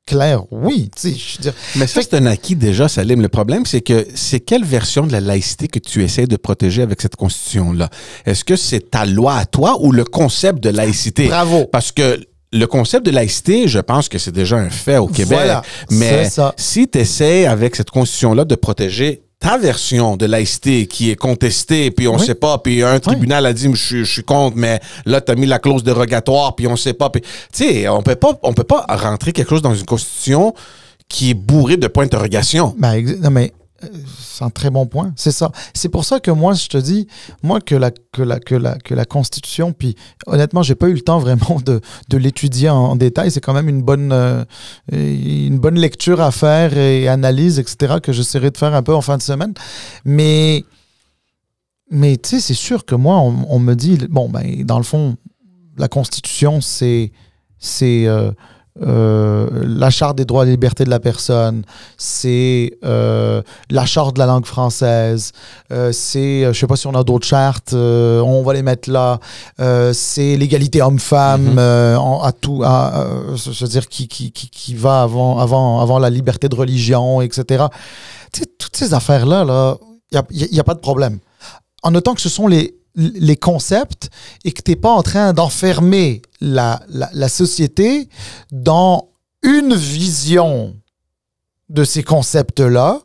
clair, oui. Je veux dire. Mais ça, c'est un acquis déjà, Salim. Le problème, c'est que c'est quelle version de la laïcité que tu essaies de protéger avec cette constitution-là? Est-ce que c'est ta loi à toi ou le concept de laïcité? Bravo. Parce que le concept de laïcité, je pense que c'est déjà un fait au Québec. Voilà, mais si tu essaies avec cette constitution-là de protéger ta version de laïcité qui est contestée, puis on sait pas, puis un tribunal a dit je suis contre, mais là tu as mis la clause dérogatoire, puis on sait pas, puis tu sais, on peut pas rentrer quelque chose dans une constitution qui est bourrée de points d'interrogation. Non mais c'est un très bon point, c'est ça. C'est pour ça que moi je te dis, moi que la Constitution, puis honnêtement j'ai pas eu le temps vraiment de l'étudier en détail. C'est quand même une bonne lecture à faire et analyse, etc. que j'essaierai de faire un peu en fin de semaine. Mais tu sais, c'est sûr que moi on me dit dans le fond la Constitution c'est la Charte des droits et libertés de la personne, c'est la Charte de la langue française, c'est, je sais pas si on a d'autres chartes, on va les mettre là, c'est l'égalité homme-femme, je veux dire, qui va avant la liberté de religion, etc. Tu sais, toutes ces affaires-là, il n'y a pas de problème. En notant que ce sont les concepts et que tu n'es pas en train d'enfermer la société dans une vision de ces concepts-là,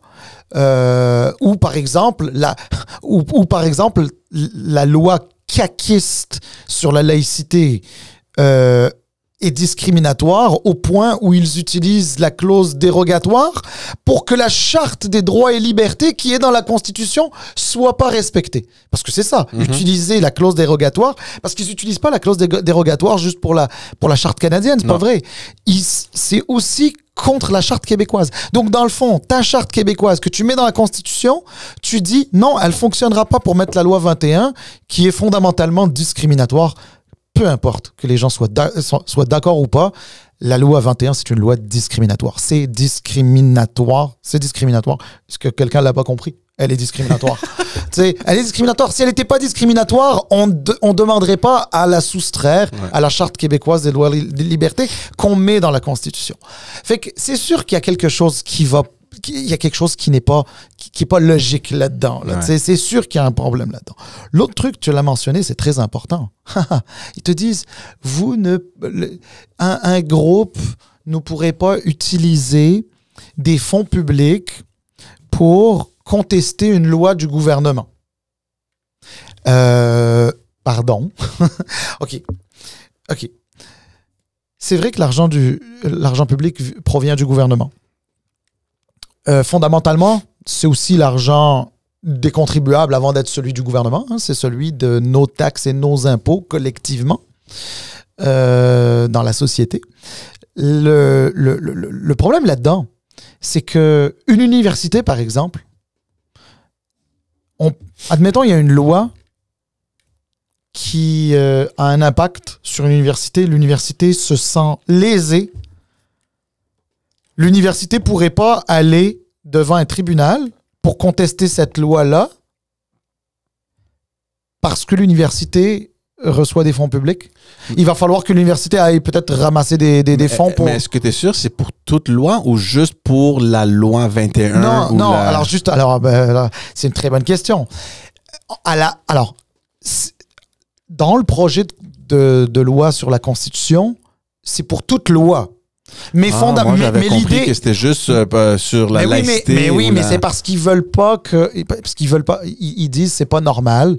ou par exemple la loi caquiste sur la laïcité est discriminatoire au point où ils utilisent la clause dérogatoire pour que la charte des droits et libertés qui est dans la Constitution soit pas respectée. Parce que c'est ça, utiliser la clause dérogatoire, parce qu'ils n'utilisent pas la clause dérogatoire juste pour la charte canadienne, c'est pas vrai. C'est aussi contre la charte québécoise. Donc, dans le fond, ta charte québécoise que tu mets dans la Constitution, tu dis non, elle fonctionnera pas pour mettre la loi 21 qui est fondamentalement discriminatoire. Peu importe que les gens soient d'accord ou pas, la loi 21, c'est une loi discriminatoire. C'est discriminatoire. Est-ce que quelqu'un ne l'a pas compris? Elle est discriminatoire. Elle est discriminatoire. Si elle n'était pas discriminatoire, on ne demanderait pas à la soustraire à la Charte québécoise des droits et des libertés qu'on met dans la Constitution. Fait que c'est sûr qu'il y a quelque chose qui n'est pas logique là-dedans. Là. C'est sûr qu'il y a un problème là-dedans. L'autre truc, tu l'as mentionné, c'est très important. Ils te disent, un groupe ne pourrait pas utiliser des fonds publics pour contester une loi du gouvernement. Pardon. OK. C'est vrai que l'argent public provient du gouvernement. Fondamentalement, c'est aussi l'argent des contribuables avant d'être celui du gouvernement. Hein, c'est celui de nos taxes et nos impôts collectivement dans la société. Le problème là-dedans, c'est qu'une université, par exemple, admettons, il y a une loi qui a un impact sur une université. L'université se sent lésée. L'université ne pourrait pas aller devant un tribunal pour contester cette loi-là parce que l'université reçoit des fonds publics. Il va falloir que l'université aille peut-être ramasser des fonds pour... Mais est-ce que tu es sûr c'est pour toute loi ou juste pour la loi 21? Non, alors juste... Alors, là, c'est une très bonne question. Alors, dans le projet de loi sur la Constitution, c'est pour toute loi. Mais moi, j'avais compris que c'était juste sur la laïcité. Mais c'est parce qu'ils veulent pas que... Parce qu'ils veulent pas... Ils disent que c'est pas normal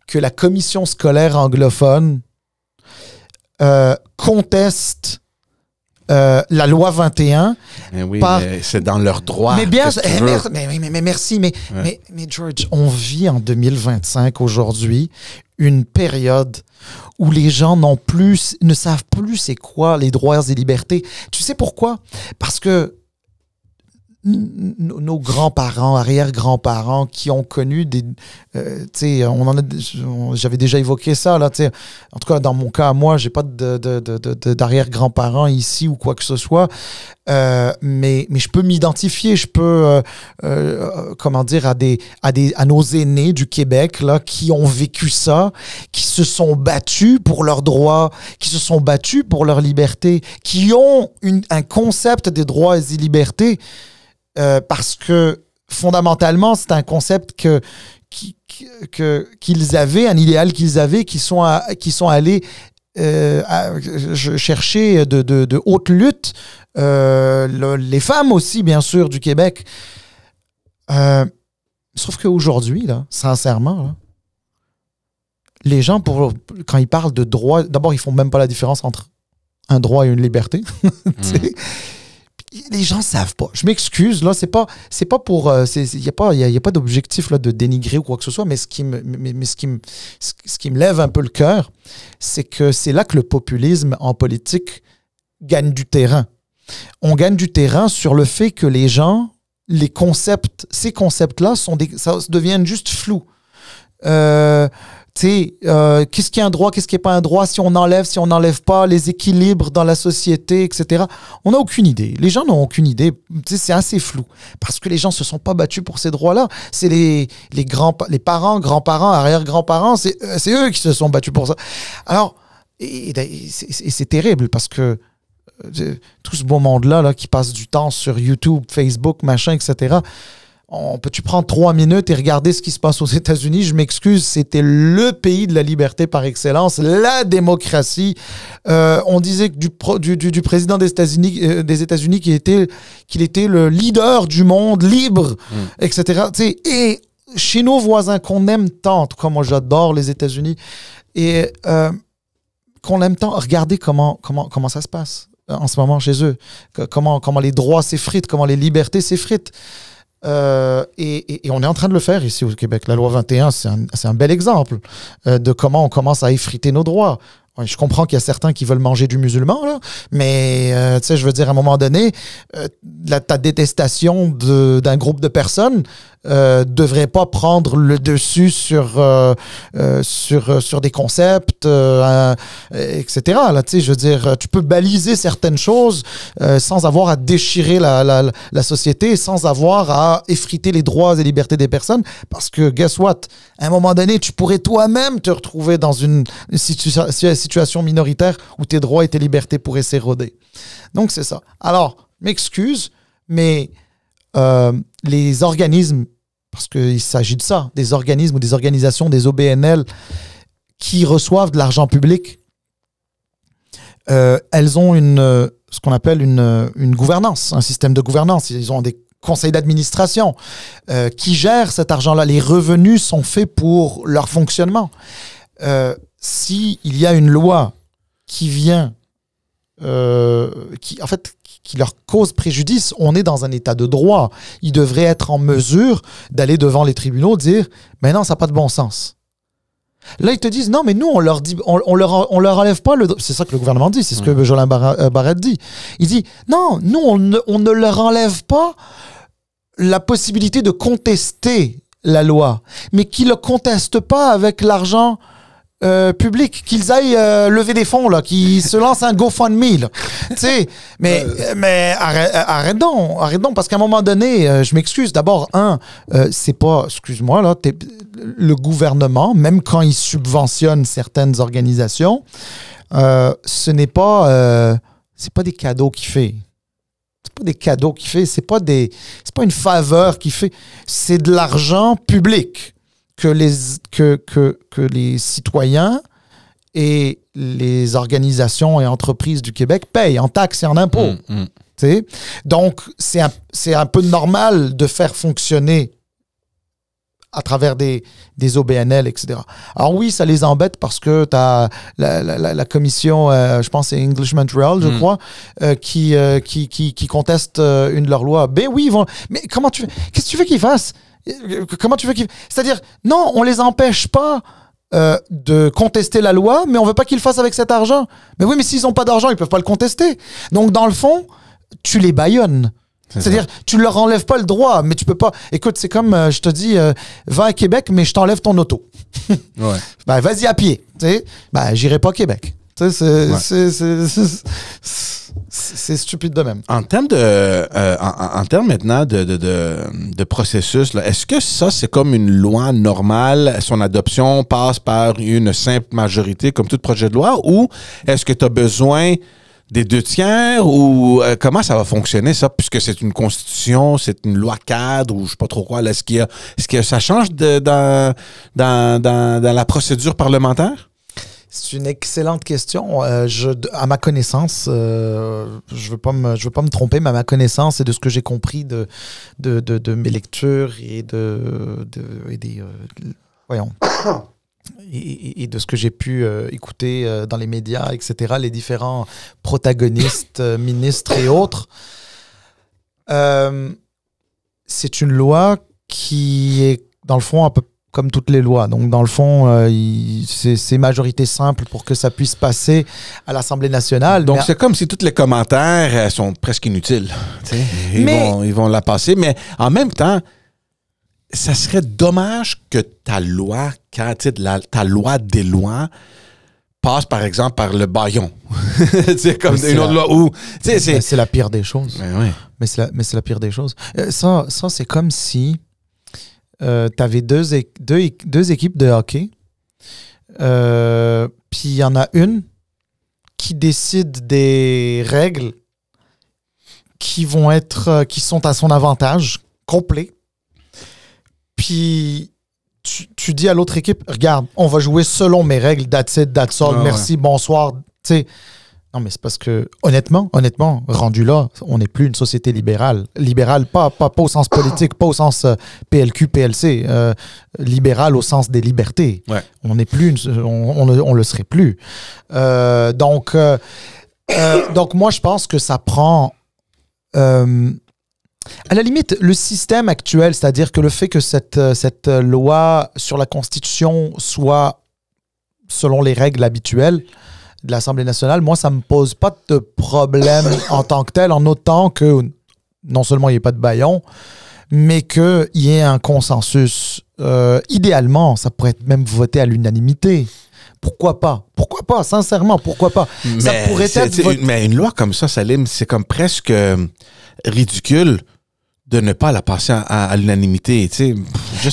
que la commission scolaire anglophone conteste la loi 21. Mais oui, mais c'est dans leur droit. Mais bien, mais merci. Mais George, on vit en 2025 aujourd'hui une période où les gens ne savent plus c'est quoi les droits et libertés. Tu sais pourquoi? Parce que nos grands-parents, arrière-grands-parents qui ont connu des... j'avais déjà évoqué ça, là, en tout cas, dans mon cas, moi, j'ai pas d'arrière-grands-parents ici ou quoi que ce soit, mais je peux m'identifier, je peux, comment dire, à nos aînés du Québec, là, qui ont vécu ça, qui se sont battus pour leurs droits, qui se sont battus pour leur liberté, qui ont un concept des droits et libertés, parce que fondamentalement, c'est un concept qu'ils avaient, un idéal qu'ils avaient, qui sont allés chercher de haute lutte, les femmes aussi, bien sûr, du Québec. Sauf qu'aujourd'hui, là, sincèrement, là, les gens, quand ils parlent de droit, d'abord, ils font même pas la différence entre un droit et une liberté. Les gens savent pas. Je m'excuse, là, c'est pas pour... Il n'y a pas d'objectif là, de dénigrer ou quoi que ce soit, mais ce qui me lève un peu le cœur, c'est que c'est là que le populisme en politique gagne du terrain. On gagne du terrain sur le fait que les gens, ces concepts-là, ça deviennent juste flous. Qu'est-ce qui est un droit, qu'est-ce qui n'est pas un droit, si on n'enlève pas, les équilibres dans la société, etc. On n'a aucune idée. Les gens n'ont aucune idée. C'est assez flou. Parce que les gens ne se sont pas battus pour ces droits-là. C'est les parents, grands-parents, arrière-grands-parents, c'est eux qui se sont battus pour ça. Alors, c'est terrible parce que tout ce beau monde-là là, qui passe du temps sur YouTube, Facebook, machin, etc., peux-tu prendre 3 minutes et regarder ce qui se passe aux États-Unis? Je m'excuse, c'était le pays de la liberté par excellence, la démocratie. On disait que du président des États-Unis qu'il était le leader du monde libre, etc. Et chez nos voisins qu'on aime tant, en tout cas moi j'adore les États-Unis, et qu'on aime tant, regardez comment ça se passe en ce moment chez eux, comment les droits s'effritent, comment les libertés s'effritent. Et on est en train de le faire ici au Québec. La loi 21, c'est un bel exemple de comment on commence à effriter nos droits. Ouais, je comprends qu'il y a certains qui veulent manger du musulman, là, mais je veux dire, à un moment donné, ta détestation d'un groupe de personnes devrait pas prendre le dessus sur des concepts, etc. Là, je veux dire, tu peux baliser certaines choses sans avoir à déchirer la société, sans avoir à effriter les droits et libertés des personnes, parce que, guess what? À un moment donné, tu pourrais toi-même te retrouver dans une situation minoritaire où tes droits et tes libertés pourraient s'éroder. Donc, c'est ça. Alors, m'excuse, mais les organismes, parce qu'il s'agit de ça, des organismes ou des organisations, des OBNL, qui reçoivent de l'argent public, elles ont ce qu'on appelle une gouvernance, un système de gouvernance. Ils ont des conseils d'administration qui gèrent cet argent-là. Les revenus sont faits pour leur fonctionnement. S'il y a une loi qui vient qui leur cause préjudice. On est dans un état de droit. Ils devraient être en mesure d'aller devant les tribunaux, dire « Mais non, ça n'a pas de bon sens ». Là, ils te disent « Non, mais nous, on leur dit, on leur enlève pas le... » C'est ça que le gouvernement dit, c'est ce que Jolin Barrette dit. Il dit « Non, nous, on ne leur enlève pas la possibilité de contester la loi, mais qu'ils ne le contestent pas avec l'argent public, qu'ils aillent lever des fonds, là, qu'ils se lancent un GoFundMe. Là. Mais arrête donc, parce qu'à un moment donné, je m'excuse, d'abord, c'est pas, excuse-moi, là, le gouvernement, même quand il subventionne certaines organisations, ce n'est pas, c'est pas des cadeaux qu'il fait. C'est pas des cadeaux qu'il fait, c'est pas une faveur qu'il fait, c'est de l'argent public que les citoyens et les organisations et entreprises du Québec payent en taxes et en impôts. Donc, c'est un peu normal de faire fonctionner à travers des OBNL, etc. Alors oui, ça les embête parce que tu as la commission, je pense c'est English Montreal, je crois, qui conteste une de leurs lois. Ben oui, ils vont... Mais comment tu fais? Qu'est-ce que tu veux qu'ils fassent? Comment tu veux qu'ils... C'est-à-dire, non, on les empêche pas de contester la loi, mais on veut pas qu'ils le fassent avec cet argent. Mais oui, mais s'ils n'ont pas d'argent, ils peuvent pas le contester. Donc, dans le fond, tu les bâillonnes. C'est-à-dire, tu leur enlèves pas le droit, mais tu peux pas... Écoute, c'est comme, je te dis, va à Québec, mais je t'enlève ton auto. Ouais. Ben, vas-y à pied. J'irai pas à Québec. C'est stupide de même. En termes maintenant de processus, là, est-ce que ça, c'est comme une loi normale, son adoption passe par une simple majorité comme tout projet de loi, ou est-ce que tu as besoin des 2/3 ou comment ça va fonctionner ça, puisque c'est une constitution, c'est une loi cadre ou je sais pas trop quoi, là, est-ce que ça change dans la procédure parlementaire? C'est une excellente question. À ma connaissance, je veux pas me tromper, mais à ma connaissance et de ce que j'ai compris de mes lectures et et de ce que j'ai pu écouter dans les médias, etc., les différents protagonistes, ministres et autres, c'est une loi qui est, dans le fond, un peu comme toutes les lois. Donc, dans le fond, c'est majorité simple pour que ça puisse passer à l'Assemblée nationale. Donc, c'est comme si tous les commentaires sont presque inutiles. Ils vont la passer. Mais en même temps, ça serait dommage que ta loi, ta loi des lois, passe, par exemple, par le bâillon. C'est comme une autre loi où... C'est la pire des choses. Oui. Mais c'est la pire des choses. Ça c'est comme si... tu avais deux équipes de hockey, puis il y en a une qui décide des règles qui sont à son avantage complet. Puis tu dis à l'autre équipe, regarde, on va jouer selon mes règles, that's it, that's all, merci, bonsoir. Non, mais c'est parce que, honnêtement, rendu là, on n'est plus une société libérale. Libérale, pas au sens politique, pas au sens PLQ, PLC. Libérale au sens des libertés. Ouais. On n'est plus, on le serait plus. Donc, moi, je pense que ça prend... à la limite, le système actuel, c'est-à-dire que le fait que cette loi sur la Constitution soit selon les règles habituelles de l'Assemblée nationale, moi, ça me pose pas de problème en tant que tel, en autant que non seulement il n'y ait pas de bâillon, mais qu'il y ait un consensus. Idéalement, ça pourrait être même voté à l'unanimité. Pourquoi pas? Pourquoi pas? Sincèrement, pourquoi pas? Ça pourrait être... Mais une loi comme ça, Salim, c'est comme presque ridicule de ne pas la passer à l'unanimité.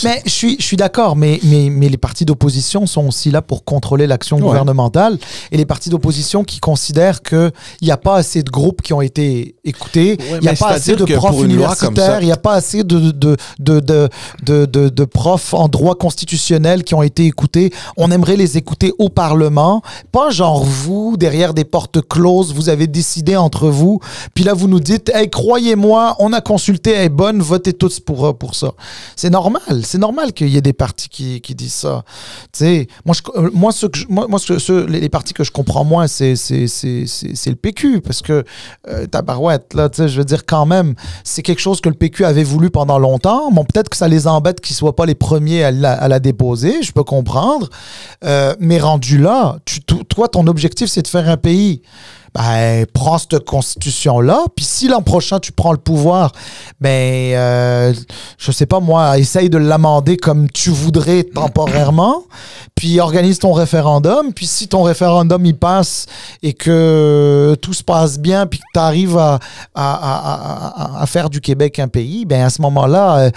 Mais je suis d'accord, mais les partis d'opposition sont aussi là pour contrôler l'action gouvernementale, et les partis d'opposition qui considèrent qu'il n'y a pas assez de groupes qui ont été écoutés, il n'y a pas assez de profs universitaires, il n'y a pas assez de profs en droit constitutionnel qui ont été écoutés. On aimerait les écouter au Parlement, pas genre vous, derrière des portes closes, vous avez décidé entre vous, puis là vous nous dites, hey, croyez-moi, on a consulté, elle est bonne, votez tous pour ça. C'est normal. C'est normal qu'il y ait des partis qui disent ça. Tu sais, les partis que je comprends moins, c'est le PQ. Parce que, tabarouette, là, tu sais, je veux dire, quand même, c'est quelque chose que le PQ avait voulu pendant longtemps. Bon, peut-être que ça les embête qu'ils ne soient pas les premiers à la déposer. Je peux comprendre. Mais rendu là, toi, ton objectif, c'est de faire un pays. Ben, prends cette constitution-là, puis si l'an prochain, tu prends le pouvoir, ben, je sais pas moi, essaye de l'amender comme tu voudrais temporairement, puis organise ton référendum, puis si ton référendum, il passe et que tout se passe bien, puis que tu arrives à faire du Québec un pays, ben, à ce moment-là,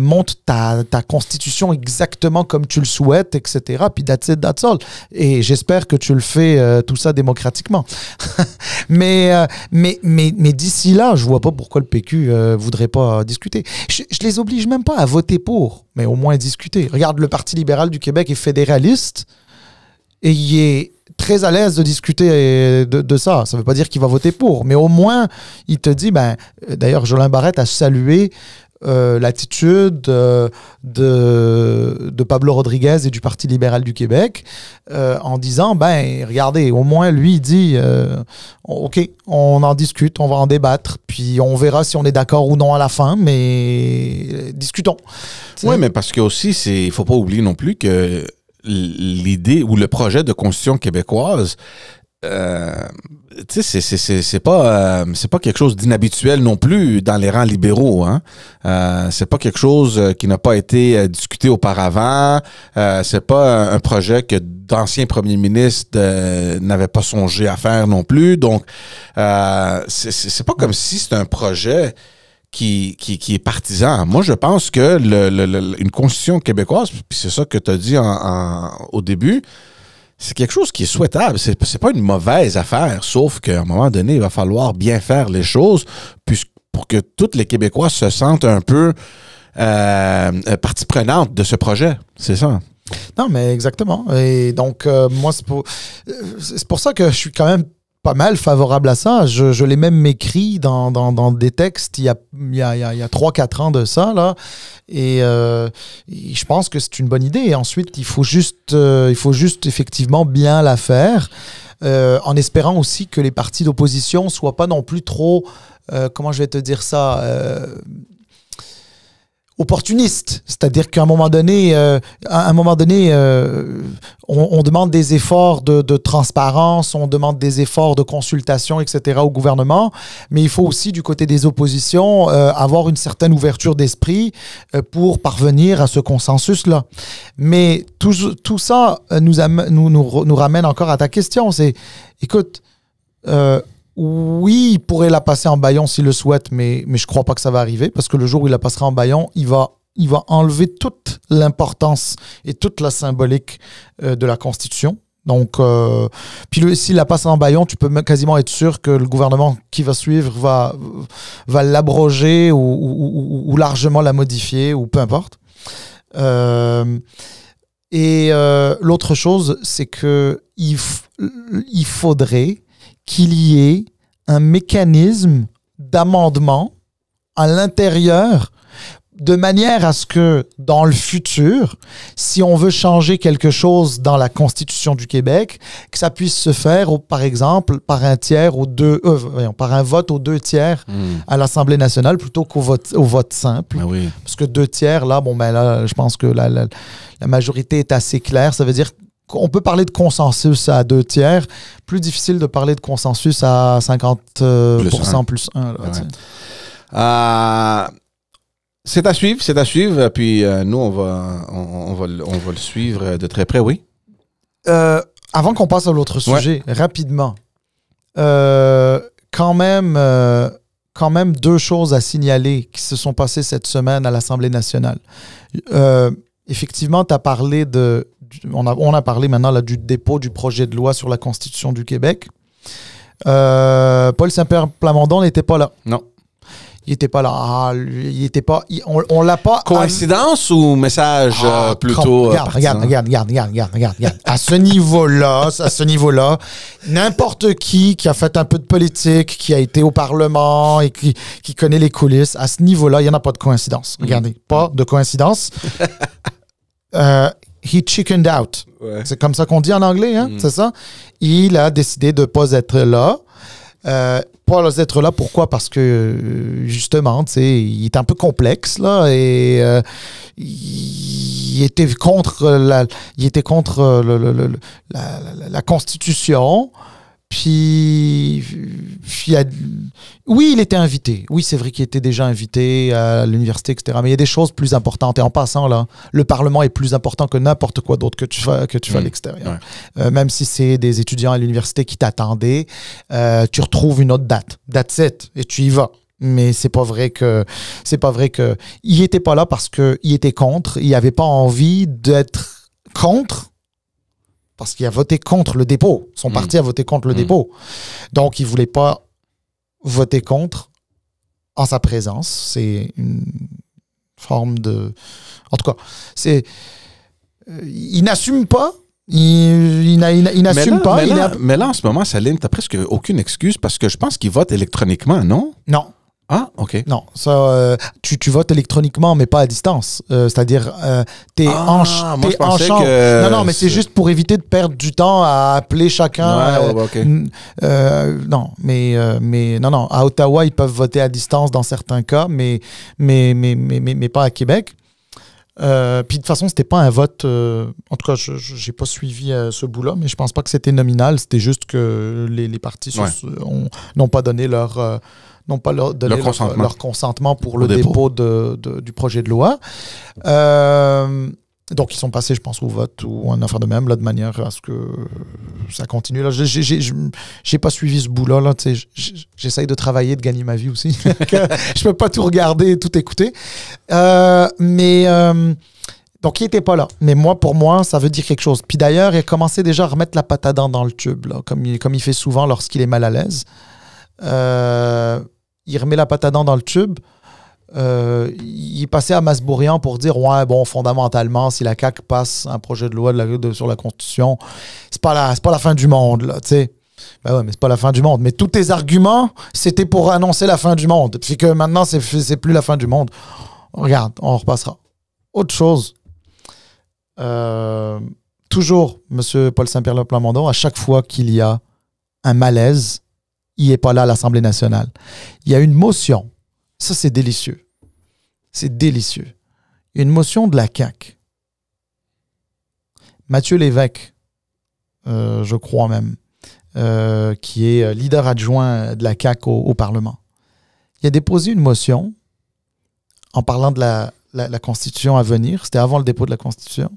monte ta constitution exactement comme tu le souhaites, etc., puis that's it, that's all. Et j'espère que tu le fais tout ça démocratiquement. mais d'ici là, je vois pas pourquoi le PQ voudrait pas discuter. Je les oblige même pas à voter pour, mais au moins discuter. Regarde, le Parti libéral du Québec est fédéraliste et il est très à l'aise de discuter de ça. Ça veut pas dire qu'il va voter pour, mais au moins, il te dit, ben, d'ailleurs, Jolin Barrette a salué l'attitude de Pablo Rodriguez et du Parti libéral du Québec en disant, ben, regardez, au moins, lui, il dit, OK, on en discute, on va en débattre, puis on verra si on est d'accord ou non à la fin, mais discutons. Oui, mais parce que aussi, il faut pas oublier non plus que l'idée ou le projet de constitution québécoise, tu sais, c'est pas quelque chose d'inhabituel non plus dans les rangs libéraux, hein. C'est pas quelque chose qui n'a pas été discuté auparavant. C'est pas un projet que d'anciens premiers ministres n'avaient pas songé à faire non plus. Donc, c'est pas comme si c'était un projet qui est partisan. Moi, je pense que une constitution québécoise, puis c'est ça que tu as dit au début, c'est quelque chose qui est souhaitable. C'est pas une mauvaise affaire, sauf qu'à un moment donné, il va falloir bien faire les choses pour que tous les Québécois se sentent un peu partie prenante de ce projet. C'est ça. Non, mais exactement. Et donc, moi, c'est pour ça que je suis quand même pas mal favorable à ça. Je l'ai même écrit dans des textes il y a 3-4 ans de ça, là. Et je pense que c'est une bonne idée. Et ensuite, il faut juste effectivement bien la faire, en espérant aussi que les partis d'opposition soient pas non plus trop, comment je vais te dire ça, opportuniste, c'est-à-dire qu'à un moment donné, on demande des efforts de transparence, on demande des efforts de consultation, etc. au gouvernement, mais il faut aussi, du côté des oppositions, avoir une certaine ouverture d'esprit pour parvenir à ce consensus-là. Mais tout ça nous ramène encore à ta question, c'est, écoute, oui, il pourrait la passer en bâillon s'il le souhaite, mais je crois pas que ça va arriver, parce que le jour où il la passera en bâillon, il va enlever toute l'importance et toute la symbolique de la Constitution. Donc, puis s'il la passe en bâillon, tu peux quasiment être sûr que le gouvernement qui va suivre va l'abroger ou largement la modifier, ou peu importe. Et l'autre chose, c'est que il faudrait qu'il y ait un mécanisme d'amendement à l'intérieur, de manière à ce que, dans le futur, si on veut changer quelque chose dans la Constitution du Québec, que ça puisse se faire, par exemple, par un vote aux 2 tiers à l'Assemblée nationale, plutôt qu'au vote simple. Ah oui. Parce que 2 tiers, là, je pense que la majorité est assez claire. Ça veut dire qu'on peut parler de consensus à 2 tiers, plus difficile de parler de consensus à 50% plus 1. C'est à suivre, puis nous, on va le suivre de très près, oui. Avant qu'on passe à l'autre sujet, rapidement, quand même 2 choses à signaler qui se sont passées cette semaine à l'Assemblée nationale. Effectivement, tu as parlé on a parlé maintenant là, du dépôt du projet de loi sur la Constitution du Québec. Paul Saint-Pierre Plamondon n'était pas là. Non. Il était pas là. Ah, il était pas. On l'a pas. Coïncidence ou message plutôt regarde. À ce niveau-là, n'importe qui a fait un peu de politique, qui a été au Parlement et qui connaît les coulisses, à ce niveau-là, il n'y en a pas de coïncidence. Regardez, pas de coïncidence. He chickened out. Ouais. C'est comme ça qu'on dit en anglais, hein? C'est ça? Il a décidé de ne pas être là. Pas être là, pourquoi? Parce que, justement, tu sais, il est un peu complexe, là, et il était contre la Constitution. Puis oui, il était invité. Oui, c'est vrai qu'il était déjà invité à l'université, etc. Mais il y a des choses plus importantes. Et en passant, là, le Parlement est plus important que n'importe quoi d'autre que tu fais à l'extérieur. Ouais. Même si c'est des étudiants à l'université qui t'attendaient, tu retrouves une autre date. That's it. Et tu y vas. Mais c'est pas vrai que il était pas là parce qu'il était contre. Il n'avait pas envie d'être contre. Parce qu'il a voté contre le dépôt. Son parti a voté contre le dépôt. Donc, il ne voulait pas voter contre en sa présence. C'est une forme de... En tout cas, c'est... il n'assume pas. Il n'assume pas. Mais là, en ce moment, Salim, tu n'as presque aucune excuse parce que je pense qu'il vote électroniquement, non? Non. Ah, OK. Non, ça, tu votes électroniquement, mais pas à distance. C'est-à-dire, t'es en chambre. Non, mais c'est juste pour éviter de perdre du temps à appeler chacun. OK. Non, mais non. À Ottawa, ils peuvent voter à distance dans certains cas, mais pas à Québec. Puis de toute façon, c'était pas un vote. En tout cas, j'ai pas suivi ce bout-là, mais je pense pas que c'était nominal. C'était juste que les partis n'ont pas donné leur consentement pour le dépôt du projet de loi. Donc, ils sont passés, je pense, au vote ou en affaire de même, là, de manière à ce que ça continue. Là, j'ai pas suivi ce bout-là. Là, j'essaye de travailler, de gagner ma vie aussi. Je peux pas tout regarder et tout écouter. Donc, il était pas là. Mais pour moi, ça veut dire quelque chose. Puis d'ailleurs, il a commencé déjà à remettre la patte à dents dans le tube, là, comme il fait souvent lorsqu'il est mal à l'aise. Il remet la patte à dents dans le tube. Il est passé à Masbourian pour dire fondamentalement, si la CAQ passe un projet de loi sur la Constitution, c'est pas la fin du monde, là, tu sais. Ben ouais, mais c'est pas la fin du monde. Mais tous tes arguments, c'était pour annoncer la fin du monde. Puis que maintenant, c'est plus la fin du monde. Regarde, on repassera. Autre chose. Toujours, M. Paul Saint-Pierre Plamondon, à chaque fois qu'il y a un malaise, il n'est pas là à l'Assemblée nationale. Il y a une motion. Ça, c'est délicieux. C'est délicieux. Une motion de la CAQ. Mathieu Lévesque, je crois même, qui est leader adjoint de la CAQ au Parlement. Il a déposé une motion en parlant de la Constitution à venir. C'était avant le dépôt de la Constitution.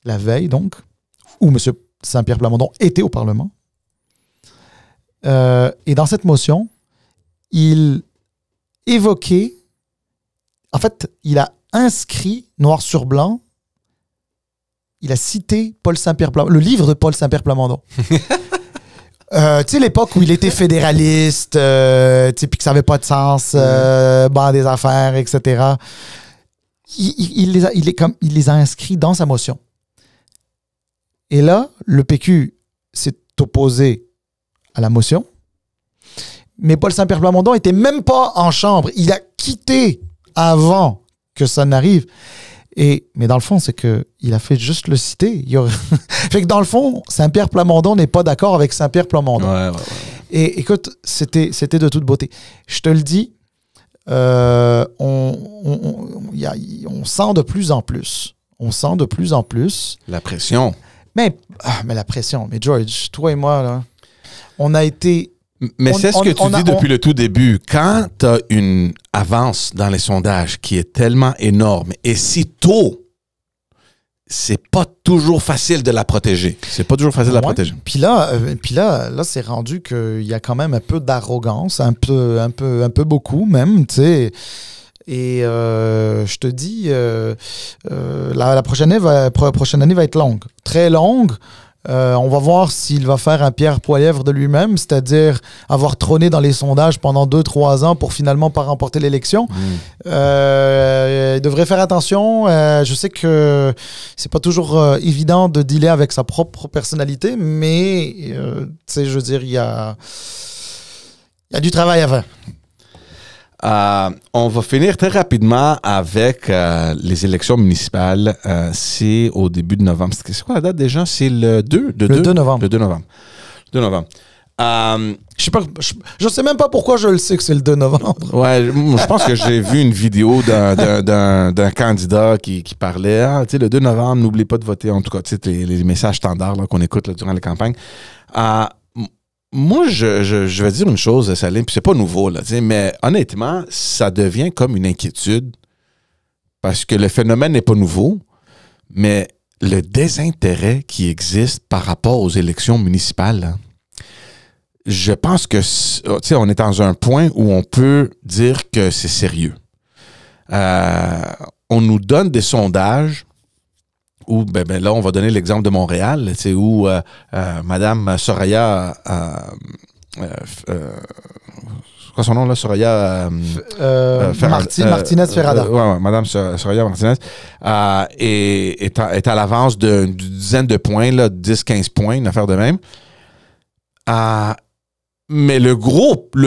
La veille, donc, où M. Saint-Pierre Plamondon était au Parlement. Et dans cette motion, il évoquait, en fait, il a inscrit noir sur blanc, il a cité Paul Saint-Pierre Plamondon, le livre de Paul Saint-Pierre Plamondon. Tu sais, l'époque où il était fédéraliste, puis que ça n'avait pas de sens, des affaires, etc. Il les a inscrits dans sa motion. Et là, le PQ s'est opposé à la motion. Mais Paul Saint-Pierre Plamondon n'était même pas en chambre. Il a quitté avant que ça n'arrive. Mais dans le fond, c'est qu'il a fait juste le citer. Fait que dans le fond, Saint-Pierre Plamondon n'est pas d'accord avec Saint-Pierre Plamondon. Ouais. Et écoute, c'était de toute beauté. Je te le dis, on sent de plus en plus. On sent de plus en plus. La pression. Mais la pression. Mais George, toi et moi, là, on a été... Mais c'est ce que tu dis depuis le tout début. Quand tu as une avance dans les sondages qui est tellement énorme et si tôt, c'est pas toujours facile de la protéger. C'est pas toujours facile de la protéger. Puis là, c'est rendu qu'il y a quand même un peu d'arrogance, un peu beaucoup même, tu sais. Et je te dis, la prochaine année va être longue. Très longue. On va voir s'il va faire un Pierre Poilievre de lui-même, c'est-à-dire avoir trôné dans les sondages pendant 2-3 ans pour finalement pas remporter l'élection. Il devrait faire attention. Je sais que c'est pas toujours évident de dealer avec sa propre personnalité, mais tu sais, je veux dire, il y a du travail à faire. On va finir très rapidement avec les élections municipales. C'est au début de novembre. C'est quoi la date déjà? C'est le 2? Le 2 novembre. Le 2 novembre. 2 novembre. Je sais même pas pourquoi je le sais que c'est le 2 novembre. Ouais, je pense que j'ai vu une vidéo d'un candidat qui parlait. Tu sais, le 2 novembre, n'oublie pas de voter. En tout cas, tu sais, les messages standards là, qu'on écoute là, durant la campagne. Moi, je vais dire une chose, Salim, puis c'est pas nouveau, là, mais honnêtement, ça devient comme une inquiétude parce que le phénomène n'est pas nouveau, mais le désintérêt qui existe par rapport aux élections municipales, là, je pense que, on est dans un point où on peut dire que c'est sérieux. On nous donne des sondages où, ben là, on va donner l'exemple de Montréal, où Madame Soraya, c'est quoi son nom là, Soraya Martinez Ferrada. Ouais, Madame Soraya Martinez est à l'avance d'une dizaine de points, 10-15 points, une affaire de même. Mais le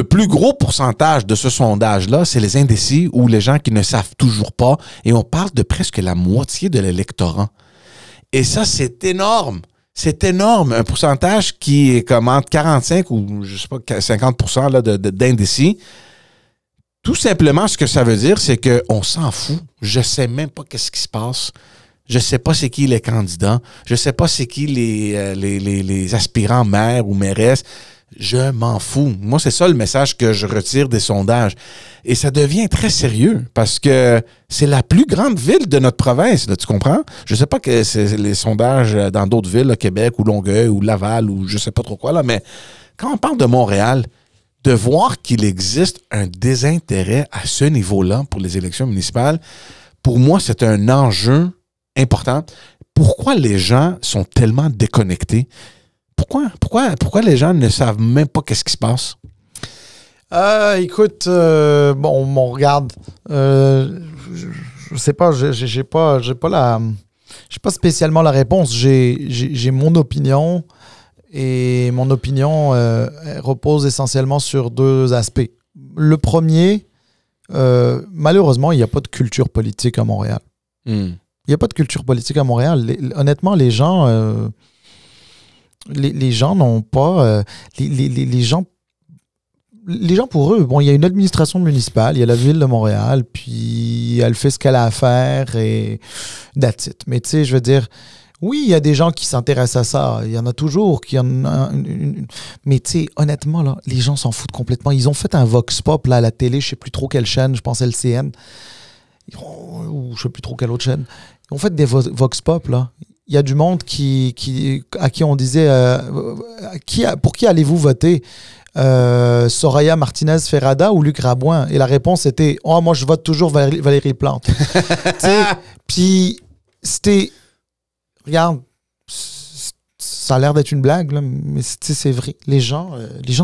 plus gros pourcentage de ce sondage-là, c'est les indécis ou les gens qui ne savent toujours pas. Et on parle de presque la moitié de l'électorat. Et ça, c'est énorme. C'est énorme. Un pourcentage qui est comme entre 45 ou, je sais pas, 50% là, d'indécis. Tout simplement, ce que ça veut dire, c'est qu'on s'en fout. Je sais même pas qu'est-ce qui se passe. Je sais pas c'est qui les candidats. Je sais pas c'est qui les aspirants maires ou mairesses. Je m'en fous. Moi, c'est ça le message que je retire des sondages. Et ça devient très sérieux parce que c'est la plus grande ville de notre province, là, tu comprends? Je sais pas que c'est les sondages dans d'autres villes, là, Québec ou Longueuil ou Laval ou je sais pas trop quoi, là, mais quand on parle de Montréal, de voir qu'il existe un désintérêt à ce niveau-là pour les élections municipales, pour moi, c'est un enjeu important. Pourquoi les gens sont tellement déconnectés? Pourquoi les gens ne savent même pas qu'est-ce qui se passe? Écoute, on regarde. Je sais pas, j'ai pas spécialement la réponse. J'ai mon opinion et mon opinion repose essentiellement sur 2 aspects. Le premier, malheureusement, il n'y a pas de culture politique à Montréal. Il n'y a pas de culture politique à Montréal. Honnêtement, les gens n'ont pas... les gens, pour eux, bon, il y a une administration municipale, il y a la ville de Montréal, puis elle fait ce qu'elle a à faire et that's it. Mais tu sais, je veux dire, oui, il y a des gens qui s'intéressent à ça. Il y en a toujours qui en a mais tu sais, honnêtement, là, les gens s'en foutent complètement. Ils ont fait un vox pop là, à la télé, je sais plus trop quelle chaîne, je pense LCN, ou je sais plus trop quelle autre chaîne. Ils ont fait des vox pop, là. Il y a du monde à qui on disait pour qui allez-vous voter? Soraya Martinez Ferrada ou Luc Rabouin? Et la réponse était moi je vote toujours Valérie Plante. Puis c'était, regarde, ça a l'air d'être une blague là, mais c'est vrai. Les gens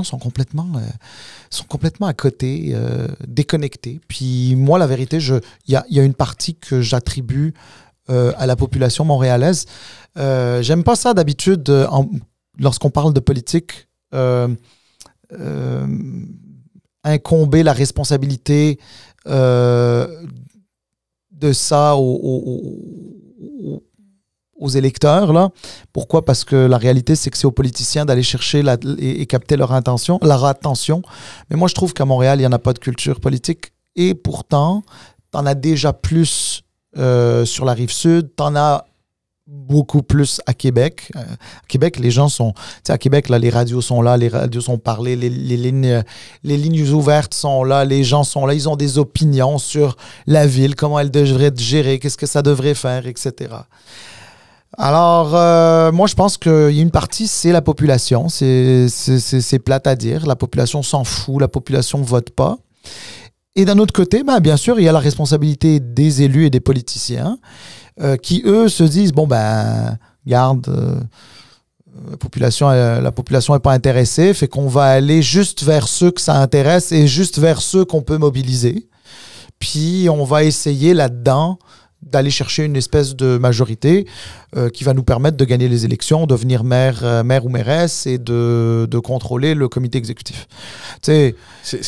sont complètement à côté, déconnectés. Puis moi la vérité, il y a une partie que j'attribue à la population montréalaise. J'aime pas ça d'habitude lorsqu'on parle de politique. Incomber la responsabilité de ça aux électeurs. Là. Pourquoi? Parce que la réalité, c'est que c'est aux politiciens d'aller chercher et capter leur attention. Mais moi, je trouve qu'à Montréal, il n'y en a pas de culture politique. Et pourtant, tu en as déjà plus sur la Rive-Sud. Tu en as beaucoup plus à Québec. À Québec, les gens sont... Tu sais, à Québec, là, les radios sont là, les radios sont parlées, les lignes ouvertes sont là, les gens sont là, ils ont des opinions sur la ville, comment elle devrait être gérée, qu'est-ce que ça devrait faire, etc. Alors, moi, je pense qu'il y a une partie, c'est la population. C'est plate à dire. La population s'en fout, la population ne vote pas. Et d'un autre côté, bien sûr, il y a la responsabilité des élus et des politiciens qui, eux, se disent, garde, la population est pas intéressée, fait qu'on va aller juste vers ceux que ça intéresse et juste vers ceux qu'on peut mobiliser. Puis on va essayer là-dedans d'aller chercher une espèce de majorité qui va nous permettre de gagner les élections, devenir maire ou mairesse et de contrôler le comité exécutif. C'est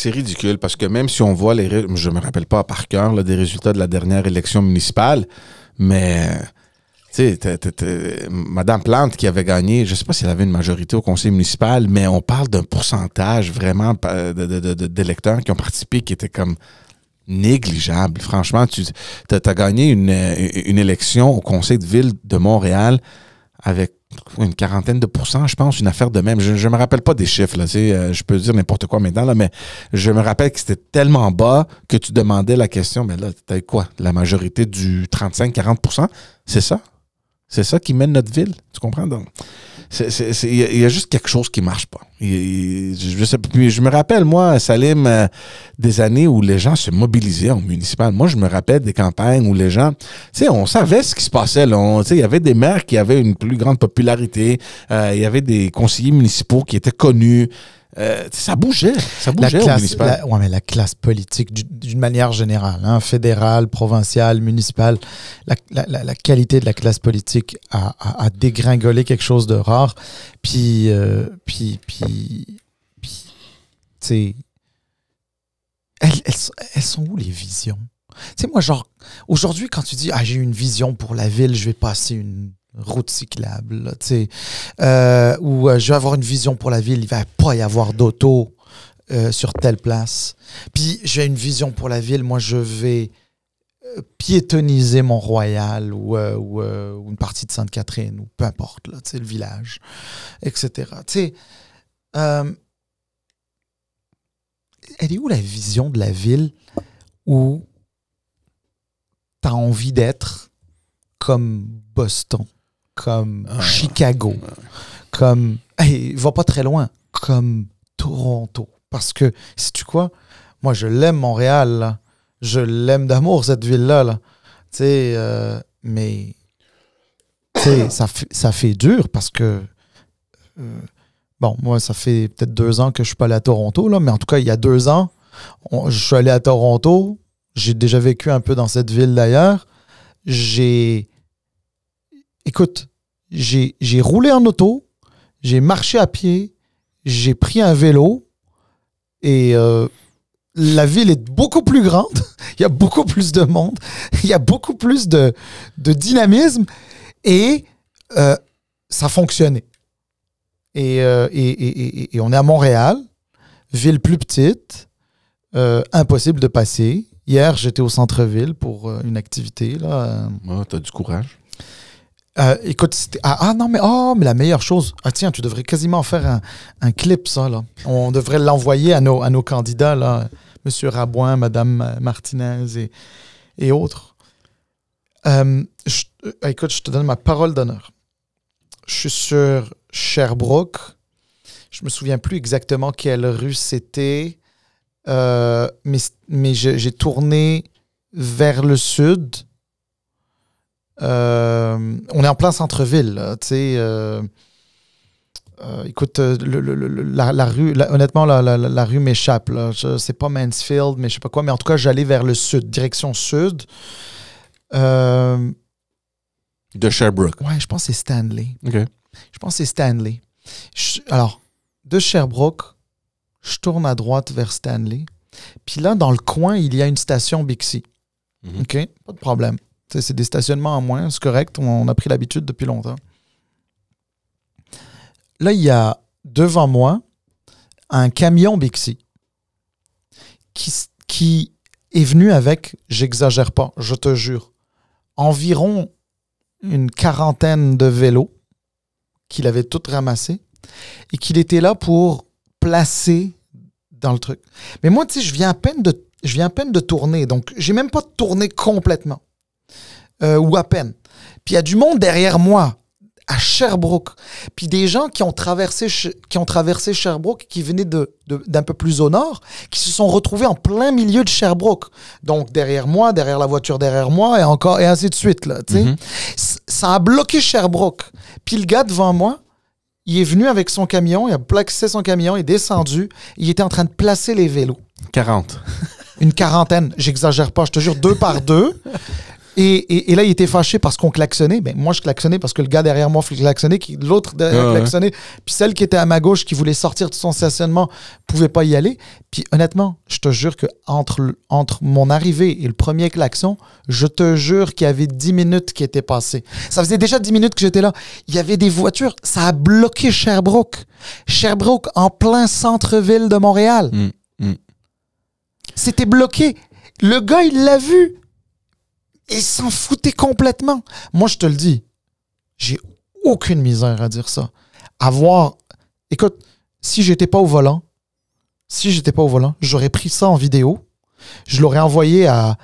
ridicule parce que même si on voit je me rappelle pas par cœur là, des résultats de la dernière élection municipale, mais tu sais, Madame Plante qui avait gagné, je sais pas si elle avait une majorité au conseil municipal, mais on parle d'un pourcentage vraiment d'électeurs qui ont participé qui était comme négligeable. Franchement, tu as gagné une élection au conseil de ville de Montréal avec une quarantaine de pourcents, je pense, une affaire de même. Je me rappelle pas des chiffres, là, je peux dire n'importe quoi maintenant, là, mais je me rappelle que c'était tellement bas que tu demandais la question, mais là, t'as quoi? La majorité du 35-40%? C'est ça? C'est ça qui mène notre ville, tu comprends? Donc, il y a juste quelque chose qui marche pas. Je me rappelle, moi, Salim, des années où les gens se mobilisaient au municipal. Moi, je me rappelle des campagnes où les gens, tu sais, on savait ce qui se passait. Il y avait des maires qui avaient une plus grande popularité. Il y avait des conseillers municipaux qui étaient connus. Ça bougeait au municipal. Oui, mais la classe politique, d'une manière générale, hein, fédérale, provinciale, municipale, la qualité de la classe politique a dégringolé quelque chose de rare. Puis tu sais, elles sont où les visions? Tu sais, moi, genre, aujourd'hui, quand tu dis, j'ai une vision pour la ville, je vais passer une route cyclable, là, tu sais, ou je vais avoir une vision pour la ville, il va pas y avoir d'auto sur telle place. Puis j'ai une vision pour la ville, moi je vais piétoniser Mont-Royal ou une partie de Sainte-Catherine ou peu importe, là, tu sais, le village, etc. Tu sais, elle est où la vision de la ville où t'as envie d'être comme Boston, comme Chicago, comme, va pas très loin, comme Toronto. Parce que, sais-tu quoi? Moi, je l'aime, Montréal, là. Je l'aime d'amour, cette ville-là, là. Tu sais, mais, tu sais, ça fait dur parce que, bon, moi, ça fait peut-être 2 ans que je suis pas allé à Toronto, là, mais en tout cas, il y a 2 ans, je suis allé à Toronto. J'ai déjà vécu un peu dans cette ville, d'ailleurs. Écoute, j'ai roulé en auto, j'ai marché à pied, j'ai pris un vélo et la ville est beaucoup plus grande, il y a beaucoup plus de monde, il y a beaucoup plus de dynamisme et ça fonctionnait. Et on est à Montréal, ville plus petite, impossible de passer. Hier, j'étais au centre-ville pour une activité. T'as du courage. Écoute, c'était... non, mais la meilleure chose... tiens, tu devrais quasiment faire un clip, ça, là. On devrait l'envoyer à nos candidats, là. Monsieur Rabouin, Madame Martinez et autres. Écoute, je te donne ma parole d'honneur. Je suis sur Sherbrooke. Je me souviens plus exactement quelle rue c'était. Mais j'ai tourné vers le sud. On est en plein centre-ville, tu sais. Écoute, la rue, honnêtement, la rue m'échappe. C'est pas Mansfield, mais je sais pas quoi. Mais en tout cas, j'allais vers le sud, direction sud. De Sherbrooke. Ouais, je pense que c'est Stanley. OK. Je pense que c'est Stanley. Alors, de Sherbrooke, je tourne à droite vers Stanley. Puis là, dans le coin, il y a une station Bixi. Mm-hmm. OK? Pas de problème. T'sais, c'est des stationnements en moins, c'est correct. On a pris l'habitude depuis longtemps. Là, il y a devant moi un camion Bixi qui est venu avec, j'exagère pas, je te jure, environ une quarantaine de vélos qu'il avait tout ramassés et qu'il était là pour placer dans le truc. Mais moi, tu sais, je viens à peine de tourner, donc j'ai même pas tourné complètement. Ou à peine. Puis il y a du monde derrière moi, à Sherbrooke. Puis des gens qui ont traversé Sherbrooke, qui venaient d'un peu plus au nord, qui se sont retrouvés en plein milieu de Sherbrooke. Donc derrière moi, derrière la voiture derrière moi, et ainsi de suite. Là, mm-hmm. Ça a bloqué Sherbrooke. Puis le gars devant moi, il est venu avec son camion, il a placé son camion, il est descendu, il était en train de placer les vélos. 40. Une quarantaine, j'exagère pas, je te jure, 2 par 2. Et là, il était fâché parce qu'on klaxonnait. Ben, moi, je klaxonnais parce que le gars derrière moi klaxonnait, l'autre klaxonnait. Puis celle qui était à ma gauche, qui voulait sortir de son stationnement, pouvait pas y aller. Puis honnêtement, je te jure que entre mon arrivée et le premier klaxon, je te jure qu'il y avait 10 minutes qui étaient passées. Ça faisait déjà 10 minutes que j'étais là. Il y avait des voitures. Ça a bloqué Sherbrooke. Sherbrooke, en plein centre-ville de Montréal. C'était bloqué. Le gars, il l'a vu. Il s'en foutait complètement. Moi, je te le dis, j'ai aucune misère à dire ça. Écoute, si j'étais pas au volant, j'aurais pris ça en vidéo, je l'aurais envoyé à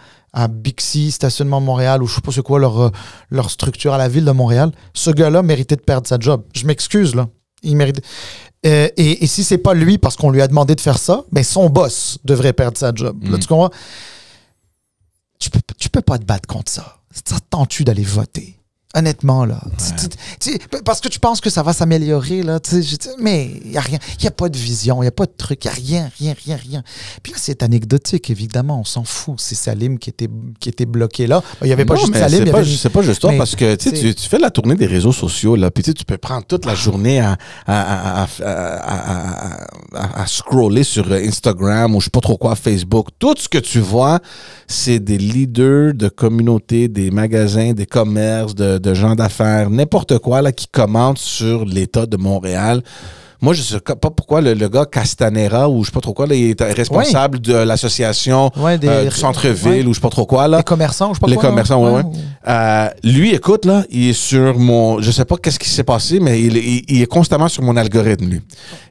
Bixi, Stationnement Montréal, ou je sais pas c'est quoi leur structure à la ville de Montréal. Ce gars-là méritait de perdre sa job. Je m'excuse, là. Il mérite... et si c'est pas lui, parce qu'on lui a demandé de faire ça, ben son boss devrait perdre sa job. Là, tu comprends? Tu peux pas te battre contre ça. Ça te tente-tu d'aller voter? Honnêtement, là. Ouais. Parce que tu penses que ça va s'améliorer, là. Mais il n'y a rien. Il n'y a pas de vision, il n'y a pas de truc, il n'y a rien. Puis là, c'est anecdotique, évidemment. On s'en fout. C'est Salim qui était bloqué là. Il n'y avait pas juste Salim. C'est pas juste toi, parce que tu fais la tournée des réseaux sociaux, là. Puis tu peux prendre toute la journée à scroller sur Instagram ou je sais pas trop quoi, Facebook. Tout ce que tu vois, c'est des leaders de communautés, des magasins, des commerces, de gens d'affaires, n'importe quoi là, qui commentent sur l'état de Montréal. Moi, je ne sais pas pourquoi le gars Castanera ou je sais pas trop quoi, là, il est responsable de l'association du centre-ville ou je sais pas trop quoi. Là. Les commerçants, je sais pas quoi. Les quoi, commerçants, oui. Lui, écoute, là, il est sur mon... Je sais pas qu'est-ce qui s'est passé, mais il est constamment sur mon algorithme, lui.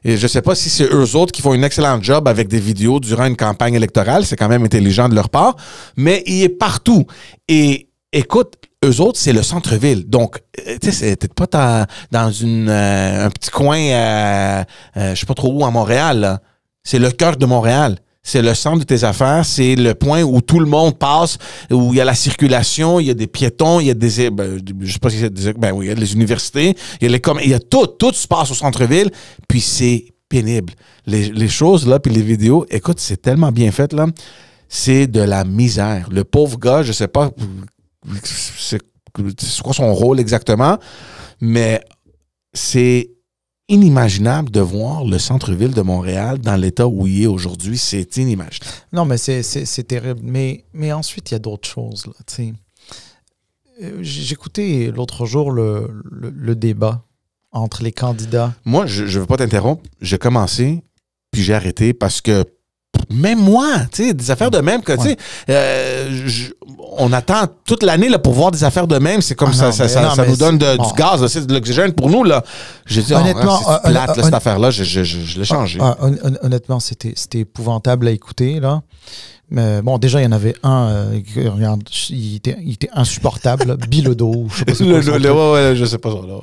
Et je sais pas si c'est eux autres qui font une excellente job avec des vidéos durant une campagne électorale. C'est quand même intelligent de leur part. Mais il est partout. Et écoute, eux autres, c'est le centre-ville. Donc, tu sais, t'es pas dans un petit coin, je sais pas trop où, à Montréal. Là. C'est le cœur de Montréal. C'est le centre de tes affaires. C'est le point où tout le monde passe, où il y a la circulation, il y a des piétons, il y a des... je sais pas si c'est des... oui, il y a les universités, il y a tout se passe au centre-ville, puis c'est pénible. Les choses, là, puis les vidéos, écoute, c'est tellement bien fait, là. C'est de la misère. Le pauvre gars, je sais pas... C'est quoi son rôle exactement, mais c'est inimaginable de voir le centre-ville de Montréal dans l'état où il est aujourd'hui. C'est inimaginable. Non, mais c'est terrible. Mais ensuite, il y a d'autres choses. J'écoutais l'autre jour le débat entre les candidats. Moi, je ne veux pas t'interrompre. J'ai commencé, puis j'ai arrêté parce que même moi, tu sais, des affaires de même, que, tu sais, on attend toute l'année là, pour voir des affaires de même. C'est comme ça nous donne du gaz, c'est de l'oxygène pour nous. Là. J'ai dit, honnêtement, c'est plate, là, cette affaire-là, je l'ai changé. Honnêtement, c'était épouvantable à écouter, là. Mais bon, déjà, il y en avait un, regarde, il était insupportable, Bilodeau, je sais pas je sais pas ça. Là.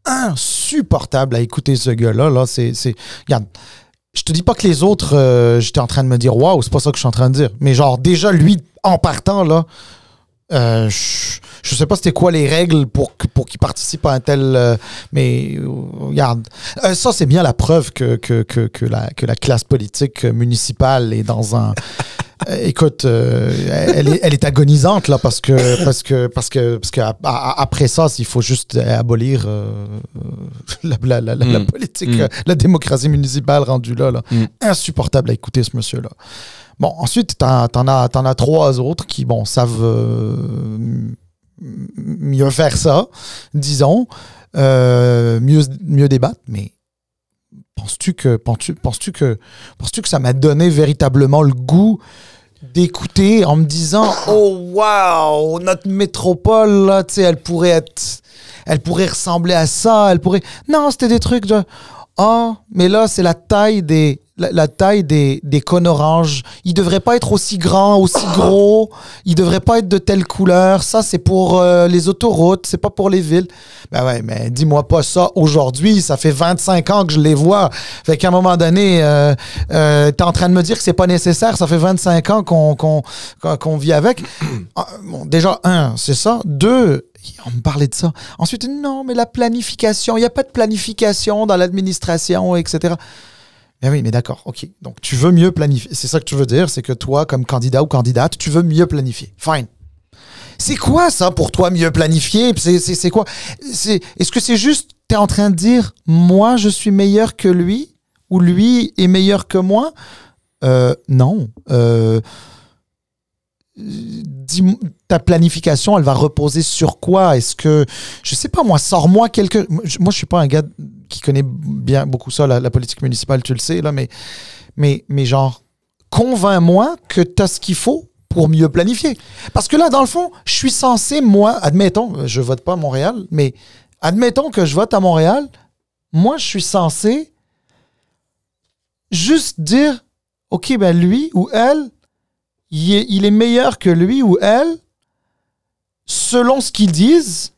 Insupportable à écouter ce gars-là. Là, regarde, je te dis pas que les autres, j'étais en train de me dire, waouh, c'est pas ça que je suis en train de dire. Mais genre, déjà, lui, en partant, là, je sais pas c'était quoi les règles pour qu'il participe à un tel... mais regarde, ça, c'est bien la preuve que la classe politique municipale est dans un... écoute, elle est agonisante là parce que après ça, il faut juste abolir la politique, la démocratie municipale rendue là. Insupportable à écouter ce monsieur-là. Bon, ensuite, t'en as 3 autres qui, bon, savent mieux faire ça, disons, mieux débattre, mais penses-tu que ça m'a donné véritablement le goût d'écouter en me disant oh wow, notre métropole là, tu sais, elle pourrait ressembler à ça, non, c'était des trucs de mais là c'est la taille des cônes oranges. Ils devraient pas être aussi grands, aussi gros. Ils devraient pas être de telle couleur. Ça, c'est pour les autoroutes. C'est pas pour les villes. Ben ouais, mais dis-moi pas ça aujourd'hui. Ça fait 25 ans que je les vois. Fait qu'à un moment donné, t'es en train de me dire que c'est pas nécessaire. Ça fait 25 ans qu'on vit avec. Bon, déjà, 1, c'est ça. 2, On me parlait de ça. Ensuite, non, mais la planification, il n'y a pas de planification dans l'administration, etc. Mais oui, mais d'accord, OK. Donc, tu veux mieux planifier. C'est ça que tu veux dire, c'est que toi, comme candidat ou candidate, tu veux mieux planifier. Fine. C'est quoi ça pour toi, mieux planifier? C'est quoi? Est-ce que c'est juste, tu es en train de dire, moi, je suis meilleur que lui, ou lui est meilleur que moi? Non. Ta planification, elle va reposer sur quoi? Est-ce que, je sais pas moi, sors-moi quelque... Moi, je suis pas un gars qui connaît bien beaucoup ça, la politique municipale, tu le sais, là, mais genre, convainc-moi que tu as ce qu'il faut pour mieux planifier. Parce que là, dans le fond, je suis censé, moi, admettons, je vote pas à Montréal, mais admettons que je vote à Montréal, moi, je suis censé juste dire, OK, ben lui ou elle, il est meilleur que lui ou elle selon ce qu'ils disent,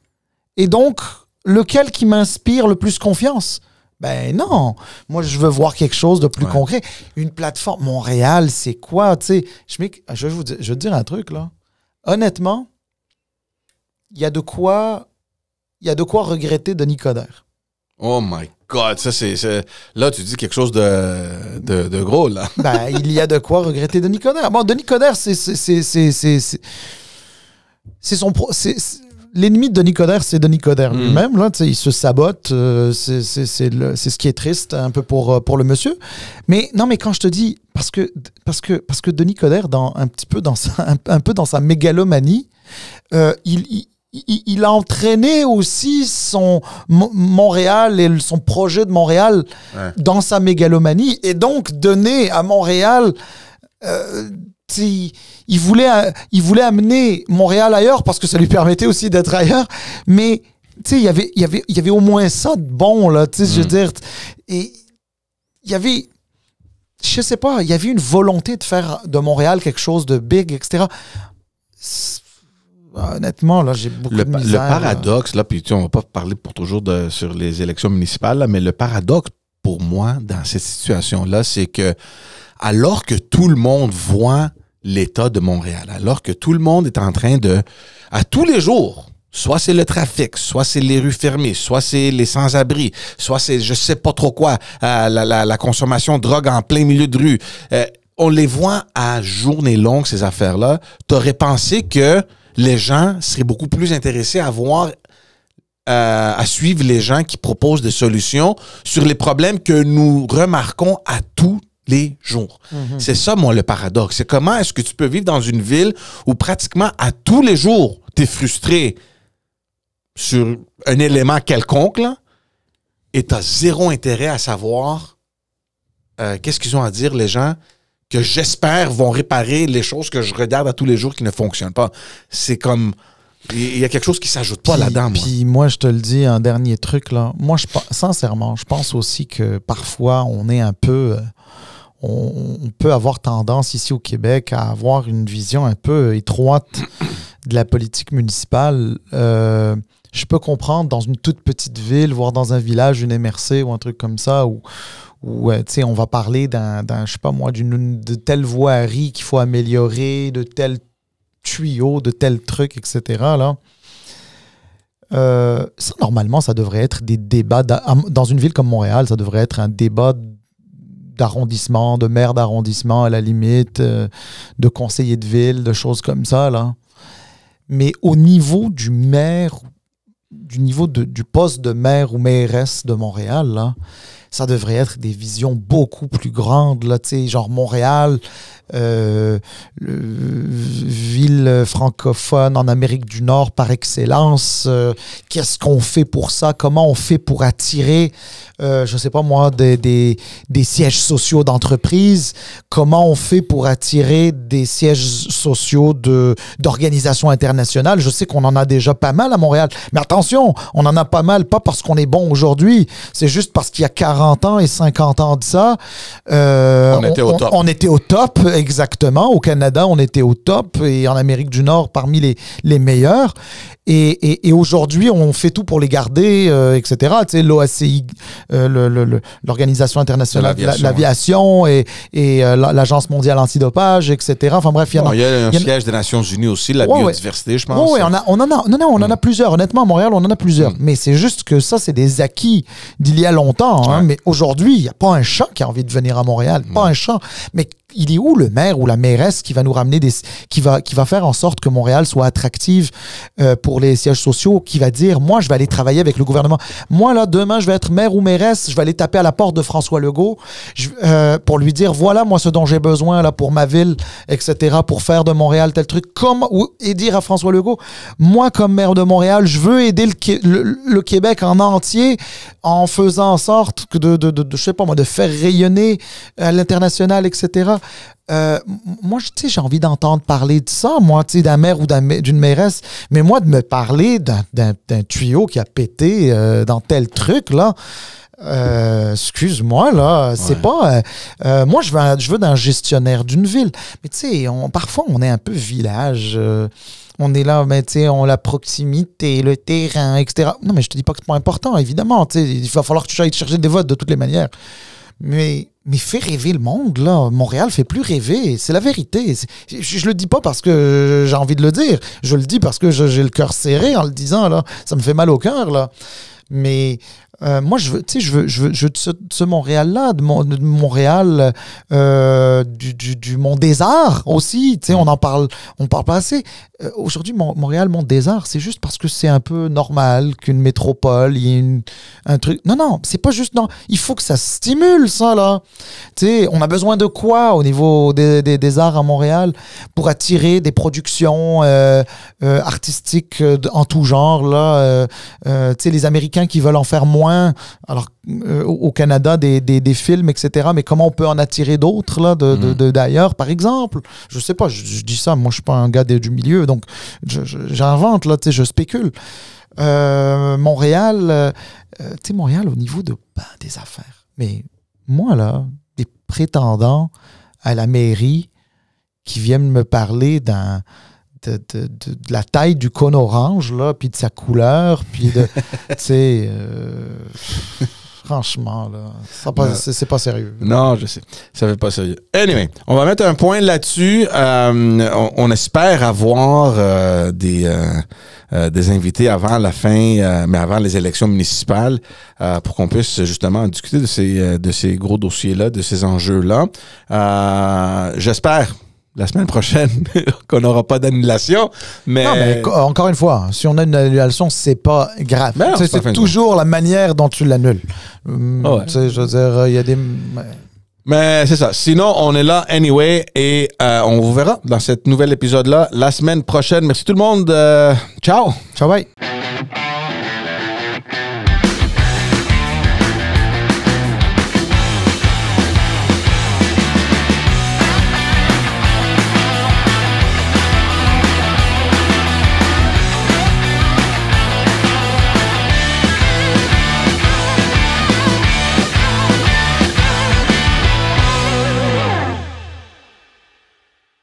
et donc lequel qui m'inspire le plus confiance? Ben non, moi je veux voir quelque chose de plus concret. Une plateforme, Montréal, c'est quoi? Tu sais, je vais te dire un truc là. Honnêtement, il y a de quoi regretter Denis Coderre. Oh my God, ça c'est... Là, tu dis quelque chose de gros, là. Ben, il y a de quoi regretter Denis Coderre. Bon, Denis Coderre, c'est l'ennemi de Denis Coderre, c'est Denis Coderre lui-même. Là, il se sabote. C'est ce qui est triste un peu pour le monsieur. Mais non, mais quand je te dis... Parce que Denis Coderre, un peu dans sa mégalomanie, il a entraîné aussi son Montréal et son projet de Montréal dans sa mégalomanie, et donc donné à Montréal... il voulait amener Montréal ailleurs parce que ça lui permettait aussi d'être ailleurs, mais il y avait au moins ça de bon là, je veux dire, et il y avait, je sais pas, il y avait une volonté de faire de Montréal quelque chose de big, etc. Honnêtement, là, j'ai beaucoup de misère. Le paradoxe, là, puis on va pas parler pour toujours sur les élections municipales, là, mais le paradoxe pour moi dans cette situation-là, c'est que alors que tout le monde voit l'état de Montréal, alors que tout le monde est en train de, à tous les jours, soit c'est le trafic, soit c'est les rues fermées, soit c'est les sans-abri, soit c'est je sais pas trop quoi, la consommation de drogue en plein milieu de rue. On les voit à journée longue, ces affaires-là. T'aurais pensé que les gens seraient beaucoup plus intéressés à voir, à suivre les gens qui proposent des solutions sur les problèmes que nous remarquons à tous les jours. C'est ça, moi, le paradoxe. C'est comment est-ce que tu peux vivre dans une ville où pratiquement à tous les jours, tu es frustré sur un élément quelconque, là, et tu as zéro intérêt à savoir qu'est-ce qu'ils ont à dire, les gens, que j'espère vont réparer les choses que je regarde à tous les jours qui ne fonctionnent pas. C'est comme... Il y a quelque chose qui ne s'ajoute pas là-dedans, moi. Puis moi, je te le dis, un dernier truc, là. Moi, sincèrement, je pense aussi que parfois, on est un peu... On peut avoir tendance ici au Québec à avoir une vision un peu étroite de la politique municipale. Je peux comprendre dans une toute petite ville, voire dans un village, une MRC ou un truc comme ça, où on va parler je sais pas moi, de telle voirie qu'il faut améliorer, de tel tuyau, de tel truc, etc. Là. Ça, normalement, ça devrait être des débats. Dans une ville comme Montréal, ça devrait être un débat d'arrondissement, de maire d'arrondissement à la limite, de conseiller de ville, de choses comme ça, là. Mais au niveau du maire, du poste de maire ou mairesse de Montréal, là, ça devrait être des visions beaucoup plus grandes, là, tu sais, genre Montréal, ville francophone en Amérique du Nord par excellence. Qu'est-ce qu'on fait pour ça? Comment on fait pour attirer, je sais pas moi, des sièges sociaux d'entreprise? Comment on fait pour attirer des sièges sociaux d'organisations internationales? Je sais qu'on en a déjà pas mal à Montréal. Mais attention, on en a pas mal, pas parce qu'on est bon aujourd'hui. C'est juste parce qu'il y a 40 ans et 50 ans de ça, on était au top. On était au top, exactement. Au Canada, on était au top, et en Amérique du Nord, parmi les meilleurs. Et aujourd'hui, on fait tout pour les garder, etc. Tu sais, l'OACI, l'Organisation internationale de l'aviation et l'Agence mondiale antidopage, etc. Enfin bref, il y a un siège des Nations Unies aussi, la biodiversité, je pense. Oui, on en a plusieurs. Honnêtement, à Montréal, on en a plusieurs. Mais c'est juste que ça, c'est des acquis d'il y a longtemps. Hein. Mais aujourd'hui, il n'y a pas un chat qui a envie de venir à Montréal. Pas un chat. Mais il est où le maire ou la mairesse qui va nous ramener qui va faire en sorte que Montréal soit attractive pour les sièges sociaux, qui va dire, moi, je vais aller travailler avec le gouvernement. Moi, là, demain, je vais être maire ou mairesse, je vais aller taper à la porte de François Legault pour lui dire, voilà, moi, ce dont j'ai besoin là pour ma ville, etc., pour faire de Montréal tel truc, et dire à François Legault, moi, comme maire de Montréal, je veux aider le Québec en entier en faisant en sorte que je sais pas moi, de faire rayonner à l'international, etc. Moi, tu sais, j'ai envie d'entendre parler de ça, moi, tu sais, d'un maire ou d'une mairesse, mais moi, de me parler d'un tuyau qui a pété dans tel truc, là, excuse-moi, là, c'est pas... moi, je veux d'un gestionnaire d'une ville. Mais tu sais, parfois, on est un peu village... on est là, mais tu sais, on a la proximité, le terrain, etc. Non, mais je te dis pas que c'est pas important, évidemment. Tu sais, il va falloir que tu ailles chercher des votes de toutes les manières. Mais fais rêver le monde, là. Montréal fait plus rêver. C'est la vérité. Je le dis pas parce que j'ai envie de le dire. Je le dis parce que j'ai le cœur serré en le disant, là. Ça me fait mal au cœur, là. Mais moi, je veux ce Montréal-là, de Montréal, du Mont des Arts aussi. Tu sais, on parle pas assez. Aujourd'hui, Montréal, Mont des Arts, c'est juste parce que c'est un peu normal qu'une métropole, il y ait un truc. Non, c'est pas juste. Non, il faut que ça stimule ça là. Tu sais, on a besoin de quoi au niveau des arts à Montréal pour attirer des productions artistiques en tout genre là. Tu sais, les Américains qui veulent en faire moins. Alors, au Canada, des films, etc. Mais comment on peut en attirer d'autres là, d'ailleurs, par exemple? Je sais pas, je dis ça, moi je suis pas un gars du milieu, donc j'invente, là, je spécule. Montréal, tu sais, Montréal au niveau des affaires. Mais moi, là, des prétendants à la mairie qui viennent me parler de la taille du cône orange, là, puis de sa couleur, puis de... tu sais... franchement, là, c'est pas sérieux. Non, je sais. Ça fait pas sérieux. Anyway, on va mettre un point là-dessus. On espère avoir des invités avant la fin, mais avant les élections municipales, pour qu'on puisse justement discuter de ces gros dossiers-là, de ces enjeux-là. J'espère la semaine prochaine qu'on n'aura pas d'annulation, mais... Non, mais encore une fois, si on a une annulation, c'est pas grave. C'est toujours la manière dont tu l'annules. Je veux dire, il y a des... Mais c'est ça. Sinon, on est là anyway et on vous verra dans cet nouvel épisode-là la semaine prochaine. Merci tout le monde. Ciao. Ciao, bye.